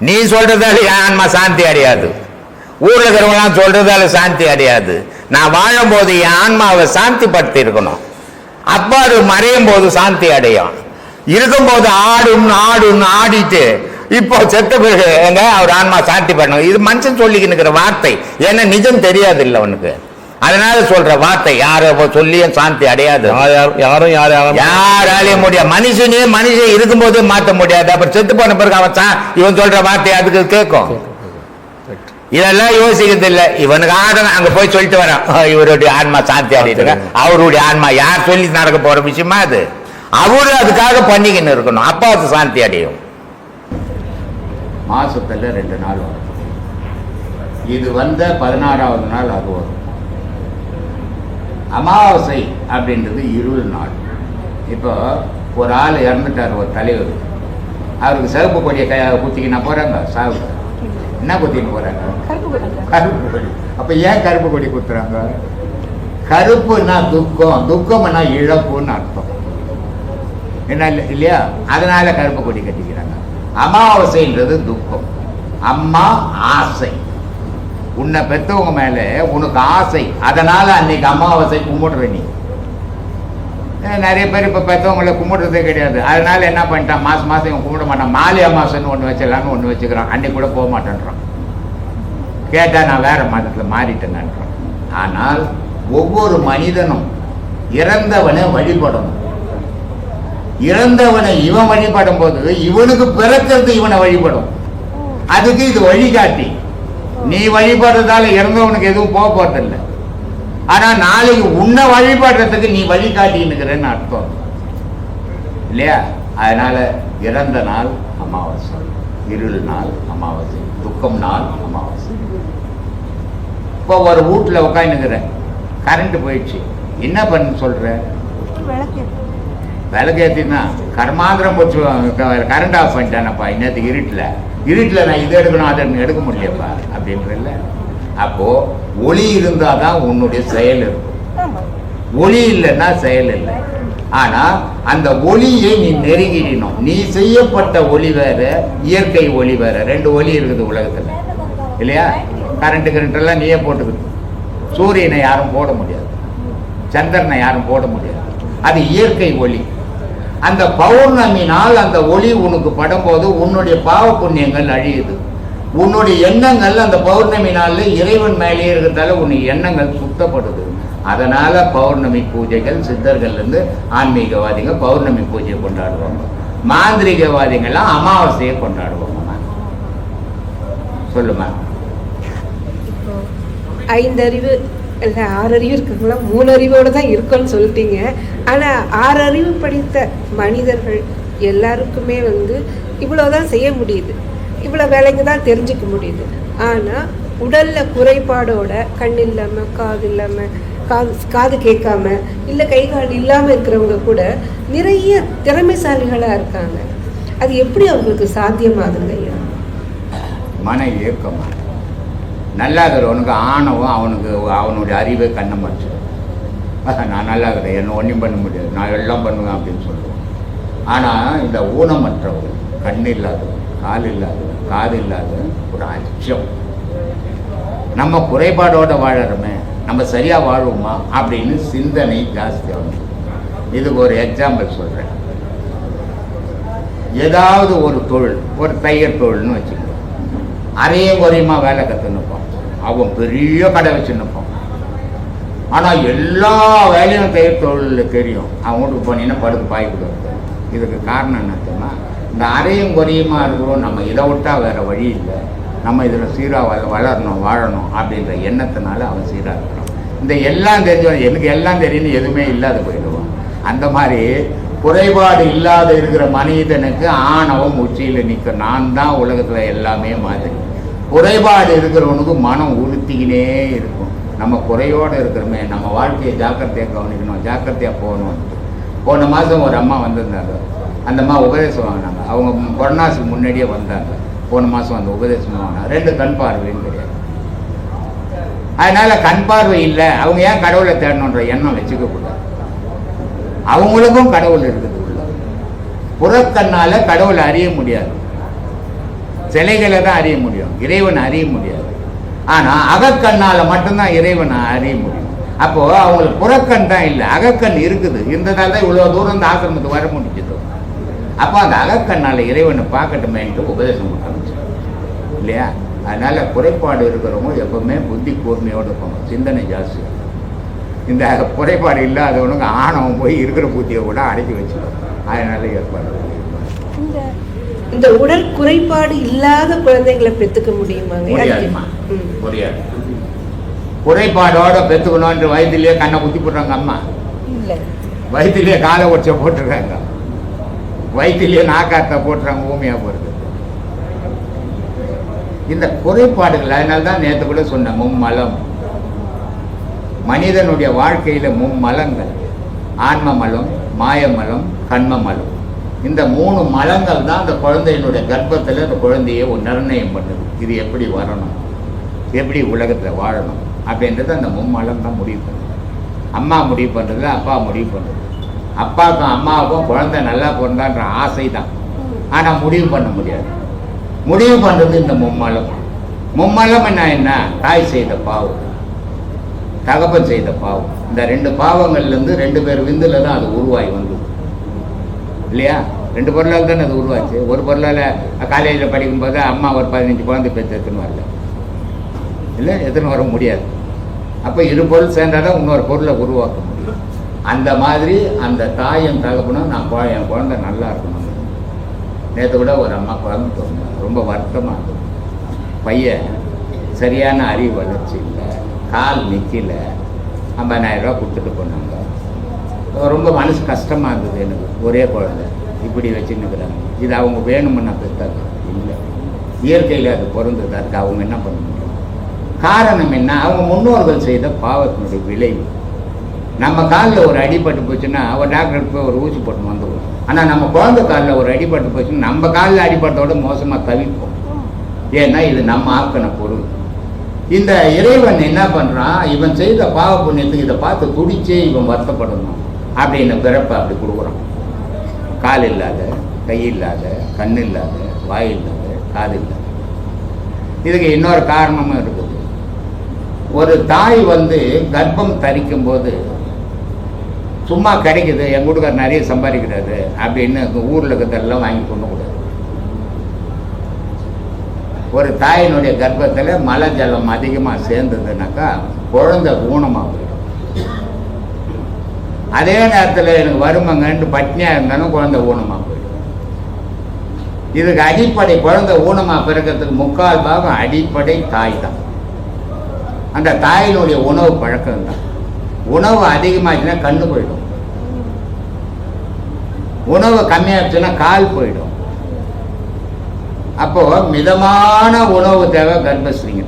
நீ சொல்றதால என் ஆன்மா சாந்தி அடையாது, ஊர்ல இருக்கிறவங்களாம் சொல்றதால சாந்தி அடையாது. நான் வாழும் போது என் ஆன்மாவை சாந்தி படுத்தி இருக்கணும். அப்ப அது மறையும் போது சாந்தி அடையும். இருக்கும்போது ஆடுன்னு ஆடிட்டு இப்போ செத்த பிறகு எங்க அவர் ஆன்மா சாந்தி பண்ணணும். இது மனுஷன் சொல்லிக்கிற வார்த்தை, ஏன்னா நிஜம் தெரியாது இல்லை அவனுக்கு. அதனால சொல்ற வார்த்தை யார சொல்லியும் சாந்தி அடையாது. யாராலையும் முடியாது. மனுஷன் இருக்கும்போதே மாற்ற முடியாது. அப்புறம் செத்து போன பிறகு அவன் இவன் சொல்ற வார்த்தை அதுக்கு கேட்கும். இதெல்லாம் யோசிக்கிறது இல்லை. இவனுக்காக அங்க போய் சொல்லிட்டு வரான், இவருடைய ஆன்மா சாந்தி அடையுது, அவருடைய ஆன்மா யார் சொல்லி நடக்க போற விஷயமா அது? அவரு அதுக்காக பண்ணிக்கின்னு இருக்கணும், அப்பா அது சாந்தி அடையும். மாசத்துல 2 நாள் வரும். இது வந்த 16வது நாள் அது வரும். அமாவாசை அப்படின்றது 20 நாள். இப்போ ஒரு ஆள் இறந்துட்டார், ஒரு தலைவர், அவருக்கு சிவப்பு கொடியை குத்திக்கினா போறாங்க சாவு. என்ன குத்தின்னு போறாங்க? கருப்பு கொடி. அப்ப ஏன் கருப்பு கொடி குத்துறாங்க? கருப்புன்னா துக்கம், துக்கம்னா இழப்புன்னு அர்த்தம், என்ன இல்லையா? அதனால கருப்பு கொடி கட்டிக்கிறாங்க. அமாவாசைன்றது துக்கம். அம்மா ஆசை, உன்னை பெற்றவங்க மேல உனக்கு ஆசை, அதனால அன்னைக்கு அமாவாசை கும்பிடுற நீ. நிறைய பேர் இப்ப பெற்றவங்களை கும்பிடுறதே கிடையாது. அதனால என்ன பண்ணிட்டான், மாசம் இவன் கும்பிட மாட்டான், மாலை அமாவாசைன்னு ஒண்ணு வச்சிடலான்னு ஒண்ணு வச்சுக்கிறான், அன்னைக்கு கூட போக மாட்டேன்றான். கேட்டா நான் வேற மதத்துல மாறிட்டேன்றான். ஆனால் ஒவ்வொரு மனிதனும் இறந்தவனை வழிபடணும். இறந்தவனை இவன் வழிபடும் போது இவனுக்கு பிறக்கிறது இவனை வழிபடும். அதுக்கு இது வழிகாட்டி. நீ வழிபடுறதால இறந்தவனுக்கு எதுவும் போக போறதில்லை. ஆனா நாளைக்கு உன்னை வழிபடுறதுக்கு நீ வழிகாட்டின்னு அர்த்தம் இல்லையா? அதனால இறந்த நாள் அமாவாசை, இருள் நாள் அமாவாசை, துக்கம் நாள் அமாவாசை. இப்போ ஒரு வீட்டுல உட்காந்துக்கிற, கரண்ட் போயிடுச்சு, என்ன பண்ணு சொல்ற? விளக்கேற்றினா கர்மாந்திரம் போச்சு, கரண்ட் ஆஃப் பண்ணிட்டானப்பா, இன்னத்துக்கு இருட்டில் நான் இதை எடுக்கணும் அதை எடுக்க முடியலப்பா அப்படின்றல. அப்போ ஒளி இருந்தாதான் உன்னுடைய செயல் இருக்கும், ஒளி இல்லைன்னா செயல் இல்லை. ஆனா அந்த ஒளியை நீ நெருங்கிடணும். நீ செய்யப்பட்ட ஒளி வேற, இயற்கை ஒளி வேற, 2 ஒளி இருக்குது உலகத்துல இல்லையா? கரண்ட் எல்லாம் நீயே போட்டுக்கிட்டு. சூரியனை யாரும் போட முடியாது, சந்திரனை யாரும் போட முடியாது, அது இயற்கை ஒளி. அந்த பௌர்ணமி நாள் அந்த ஒளி உனக்கு படும்போது உன்னுடைய பாவ புண்ணியங்கள் அழியுது. உன்னுடைய எண்ணங்கள் அந்த பௌர்ணமி நாள்ல இறைவன் மேலேயே இருக்கிறதால உன்னுடைய எண்ணங்கள் சுத்தப்படுது. அதனால பௌர்ணமி பூஜைகள், சித்தர்கள் இருந்து ஆன்மீகவாதிங்க பௌர்ணமி பூஜையை கொண்டாடுவாங்க, மாந்திரிகவாதிகள்லாம் அமாவாசையை கொண்டாடுவாங்க. சொல்லுமா? 5 அறிவு இல்லை 6 அறிவு இருக்குங்களா? 3 அறிவோடு தான் இருக்குன்னு சொல்லிட்டீங்க. ஆனால் 6 அறிவு படித்த மனிதர்கள் எல்லாருக்குமே இவ்வளோதான் செய்ய முடியுது, இவ்வளோ வேலைங்க தான் தெரிஞ்சுக்க முடியுது. ஆனால் உடலில் குறைபாடோட, கண் இல்லாமல், காது இல்லாமல், காது கேட்காம, இல்லை கை கால் இல்லாமல் இருக்கிறவங்க கூட நிறைய திறமைசாலிகளாக இருக்காங்க. அது எப்படி அவங்களுக்கு சாத்தியமாகுதுங்க ஐயா? மன இயக்கம். நல்லா இருக்கிறவனுக்கு ஆணவம், அவனுக்கு அவனுடைய அறிவை கண்ணை மறைச்சு, நான் நல்லா இருக்கிறேன், என்ன ஒன்றும் பண்ண முடியாது, நான் எல்லாம் பண்ணுவேன் அப்படின்னு சொல்லுவேன். ஆனால் இந்த ஊனமற்றவங்க, கண் இல்லாதவங்க, கால் இல்லாதவங்க, காது இல்லாத ஒரு அச்சம், நம்ம குறைபாடோட வாழறோமே, நம்ம சரியா வாழ்வோமா அப்படின்னு சிந்தனை ஜாஸ்தியாகும். இதுக்கு ஒரு எக்ஸாம்பிள் சொல்றேன். ஏதாவது ஒரு தொழில், ஒரு தையல் தொழில்னு வச்சுக்கோ, அரையும் குறையுமா வேலை கற்றுன்னுப்பான், அவன் பெரிய கடை வச்சுன்னுப்பான். ஆனால் எல்லா வேலையும் தையல் தொழில் தெரியும். அவன் வீட்டுக்கு போனீங்கன்னா படுத்து பாய்க்கு வருது. இதுக்கு காரணம் என்ன தெரியுமா? இந்த அரையும் குறையுமா இருக்கிறோம், நம்ம இதை விட்டா வேற வழி இல்லை, நம்ம இதில் சீராக வளரணும், வாழணும் அப்படின்ற எண்ணத்தினால அவன் சீராக இருக்கிறான். இந்த எல்லாம் தெரிஞ்சவன் எனக்கு எல்லாம் தெரியும்னு எதுவுமே இல்லாத போயிடுவான். அந்த மாதிரி குறைபாடு இல்லாத இருக்கிற மனிதனுக்கு ஆணவம் உச்சியில் நிற்க, நான் தான் உலகத்தில் எல்லாமே மாதிரி. குறைபாடு இருக்கிறவனுக்கு மனம் உறுத்திக்கினே இருக்கும். நம்ம குறையோடு இருக்கிறோமே, நம்ம வாழ்க்கையை ஜாக்கிரதையாக கவனிக்கணும், ஜாக்கிரதையாக போகணும். போன மாதம் ஒரு அம்மா வந்திருந்தாங்க. அந்த அம்மா உபதேசம் வாங்கினாங்க. அவங்க கொரோனாஸுக்கு முன்னாடியே வந்தாங்க. போன மாதம் அந்த உபதேசம் வாங்கினாங்க. 2 கண் பார்வைன்னு கிடையாது. அதனால கண் பார்வை இல்லை, அவங்க ஏன் கடவுளை தேடணுன்ற எண்ணம் வச்சுக்க கூடாது. அவங்களுக்கும் கடவுள் இருக்குது உள்ள. புறக்கண்ணால கடவுளை அறிய முடியாது, சிலைகளை தான் அறிய முடியும், இறைவனை அறிய முடியாது. ஆனா அகக்கண்ணால மட்டும்தான் இறைவனை அறிய முடியும். அப்போ அவங்களுக்கு புறக்கண் தான் இல்லை, அகக்கண் இருக்குது. இருந்ததால தான் இவ்வளவு தூரம் இந்த ஆசிரமத்துக்கு வர முடிஞ்சது. அப்போ அந்த அகக்கண்ணால இறைவனை பார்க்கட்டுமேன்ட்டு உபதேசம் கொடுத்தாங்க இல்லையா? அதனால குறைபாடு இருக்கிறவங்க எப்பவுமே புத்தி கூர்மையோடு இருப்பாங்க, சிந்தனை ஜாஸ்தி. இந்த குறைபாடு இல்லாதவனுக்கு ஆணவம் போய் இருக்கிற புத்தியை கூட அடக்கி வச்சுக்கணும். அதனால ஏற்பாடு. இந்த உடல் குறைபாடு இல்லாத குழந்தைகளை பெற்றுக்க முடியுமாங்க? முடியாதுமா. புரியாது. குறைபாடோட பெற்றுக்கணும்ன்ற வயிற்றுலயே கண்ணை குத்தி போடுறாங்க அம்மா, இல்லை வயிற்றுலயே காலை உடச்ச போட்டுருக்காங்க, வயிற்றுலயே நாக்காத்த போட்டுறாங்க, ஊமையா போறது. இந்த குறைபாடுகள், அதனால தான் நேற்று கூட சொன்ன மும்மலம். மனிதனுடைய வாழ்க்கையில மும்மலங்கள், ஆன்ம மலம், மாய மலம், கண்ம மலம். இந்த 3 மலங்கள் தான் அந்த குழந்தையினுடைய கர்ப்பத்தில் அந்த குழந்தையை ஒரு நிர்ணயம் பண்ணுது. இது எப்படி வரணும், எப்படி உலகத்தில் வாழணும் அப்படின்றது அந்த மும்மலம் தான் முடிவு பண்ணுது. அம்மா முடிவு பண்ணுறது, அப்பா முடிவு பண்ணுறது. அப்பாவுக்கும் அம்மாவுக்கும் குழந்தை நல்லா பிறந்தான்ற ஆசை தான், ஆனால் முடிவு பண்ண முடியாது. முடிவு பண்ணுறது இந்த மும்மலம். மும்மலம் என்ன? தாய் செய்த பாவம், தகப்பன் செய்த பாவம். இந்த 2 பாவங்கள்லேருந்து 2 பேர் விந்துல தான் அது உருவாகி வந்தது இல்லையா? 2 பொருளால் தானே அது உருவாச்சு. ஒரு பொருளால் காலேஜில் படிக்கும்போது அம்மா ஒரு 15 குழந்தை பேர் எடுத்துன்னு வரல இல்லை, எடுத்துன்னு வர முடியாது. அப்போ 2 பொருள் சேர்ந்தால் தான் இன்னொரு பொருளை உருவாக்க முடியும். அந்த மாதிரி அந்த தாயும் தகப்பனும் நான் என் குழந்தை நல்லா இருக்கணும். நேற்று கூட ஒரு அம்மா குழந்தை தோணுங்க, ரொம்ப வருத்தமாக இருக்கும். பையன் சரியான அறிவு வளர்ச்சி இல்லை, கால் நிற்கல, 50,000 ரூபா கொடுத்துட்டு போனாங்க. ரொம்ப மனசு கஷ்டமாக இருந்தது எனக்கு. ஒரே குழந்தை இப்படி வச்சுன்னுக்குறாங்க. இது அவங்க வேணுமுன்னா பெற்றாங்க இல்லை, இயற்கையில் அது பிறந்தது. அதுக்கு அவங்க என்ன பண்ண முடியும்? காரணம் என்ன? அவங்க முன்னோர்கள் செய்த பாவத்தினுடைய விளைவு. நம்ம காலில் ஒரு அடிபட்டு போச்சுன்னா ஒரு டாக்டருக்கு போய் ஒரு ஊசி போட்டு வந்துடுவோம். ஆனால் நம்ம குழந்தை காலில் ஒரு அடிபட்டு போச்சுன்னா நம்ம காலில் அடிபட்டோட மோசமாக தவிப்போம். ஏன்னா இது நம்ம ஆக்கின பொருள். இந்த இறைவன் என்ன பண்ணுறான்? இவன் செய்த பாவ புண்ணியத்துக்கு இதை பார்த்து துடிச்சே இவன் வருத்தப்படணும் அப்படின்னு பிறப்பை அப்படி கொடுக்குறான். கால் இல்லாத, கை இல்லாத, கண் இல்லாத, வாய் இல்லாத, காது இல்லாத. இதுக்கு இன்னொரு காரணமும் இருக்குது. ஒரு தாய் கர்ப்பம் தரிக்கும் போது சும்மா கிடைக்குது, என் வீட்டுக்கார் நிறைய சம்பாதிக்கிறாரு அப்படின்னு ஊரில் இருக்கிறதெல்லாம் வாங்கி கொண்டுக்கூடாது. ஒரு தாயினுடைய கர்ப்பத்தில் மழை ஜலம் அதிகமாக சேர்ந்ததுனாக்கா குழந்தை ஊனமாக போயிடும். அதே நேரத்தில் எனக்கு வருமங்கன்ட்டு பட்னியாக இருந்தாலும் குழந்தை ஊனமாக போயிடும். இதுக்கு அடிப்படை குழந்தை ஊனமாக பிறக்கிறதுக்கு 3/4 பாகம் அடிப்படை தாய் தான். அந்த தாயினுடைய உணவு பழக்கம் தான். உணவு அதிகமாச்சுன்னா கண்ணு போயிடும், உணவு கம்மியாச்சுன்னா கால் போயிடும். அப்போ மிதமான உணவு தேவை கர்ப்பஸ்ரீங்க.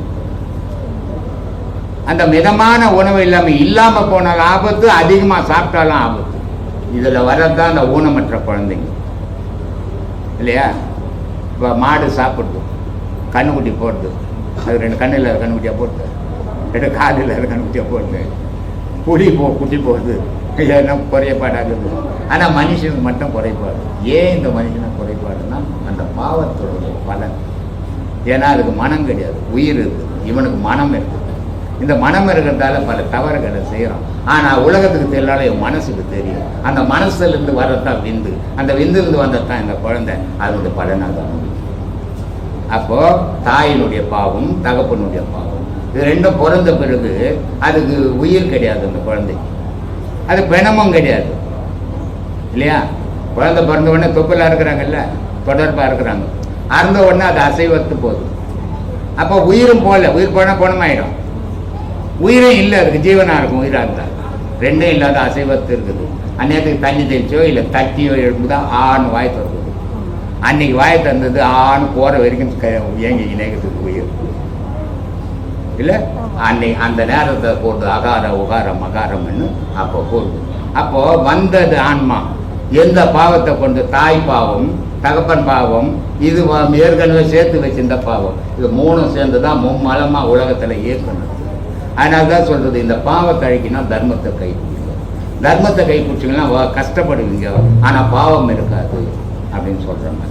அந்த மிதமான உணவு இல்லாம போனாலும் ஆபத்து, அதிகமா சாப்பிட்டாலும் ஆபத்து. இதுல வரதான் அந்த ஊனமற்ற குழந்தைங்க இல்லையா? இப்போ மாடு சாப்பிடுது, கண்ணுக்குட்டி போடுது, அது 2 கண்ணு இல்லாத கண்ணுக்குட்டியா போடுது, 2 காது இல்லாத கண்ணுக்குட்டியா போடுது, குட்டி போகுது, என்ன குறைபாடாகுது. ஆனால் மனுஷனுக்கு மட்டும் குறைபாடு. ஏன் இந்த மனுஷனுக்கு குறைபாடுன்னா அந்த பாவத்தோடைய பலன். ஏன்னா அதுக்கு மனம் கிடையாது, உயிர் இருக்குது. இவனுக்கு மனம் இருக்குது. இந்த மனம் இருக்கிறதால பல தவறுகளை செய்கிறான். ஆனால் உலகத்துக்கு தெரியலால என் மனசுக்கு தெரியும். அந்த மனசுலேருந்து வர்றதான் விந்து, அந்த விந்துலேருந்து வந்ததான் இந்த குழந்தை அதனுடைய பலனாக தான். அப்போது தாயினுடைய பாவம், தகப்பனுடைய பாவம், இது 2 பிறந்த பிறகு அதுக்கு உயிர் கிடையாது. அந்த குழந்தைக்கு அது பிணமும் கிடையாது இல்லையா? குழந்தை பிறந்த உடனே தொப்பிலாக இருக்கிறாங்கல்ல, தொடர்பாக இருக்கிறாங்க. அறந்த உடனே அது அசைவத்து போகுது. அப்போ உயிரும் போகல, உயிர் போனால் குணமாயிடும். உயிரும் இல்லை, அதுக்கு ஜீவனாக இருக்கும். உயிராக இருந்தால் 2ம் இல்லாத அசைவத்து இருக்குது. அந்நேரத்துக்கு தண்ணி தெளிச்சோ இல்லை தட்டியோ எழுப்புதான் ஆண் வாய் திறக்குது. அன்னைக்கு வாய் திறந்தது ஆண் போகிற வரைக்கும் ஏங்கி இணைக்கிறதுக்கு உயிர் இல்லை. அன்னைக்கு அந்த நேரத்தை போடுது அகார உகாரம் மகாரம்னு அப்போ போடுது. அப்போ வந்தது ஆன்மா எந்த பாவத்தை கொண்டு? தாய் பாவம், தகப்பன் பாவம், இது ஏற்கனவே சேர்த்து வச்சிருந்த பாவம். இது 3ம் சேர்ந்து தான் மும்மலமாக உலகத்தில் இயக்கணும். அதனால தான் சொல்றது, இந்த பாவத்தை அழிக்கினா தர்மத்தை கைப்பிடிங்க. தர்மத்தை கைப்பிடிச்சிங்கன்னா கஷ்டப்படுவீங்க, ஆனால் பாவம் இருக்காது அப்படின்னு சொல்கிறாங்க.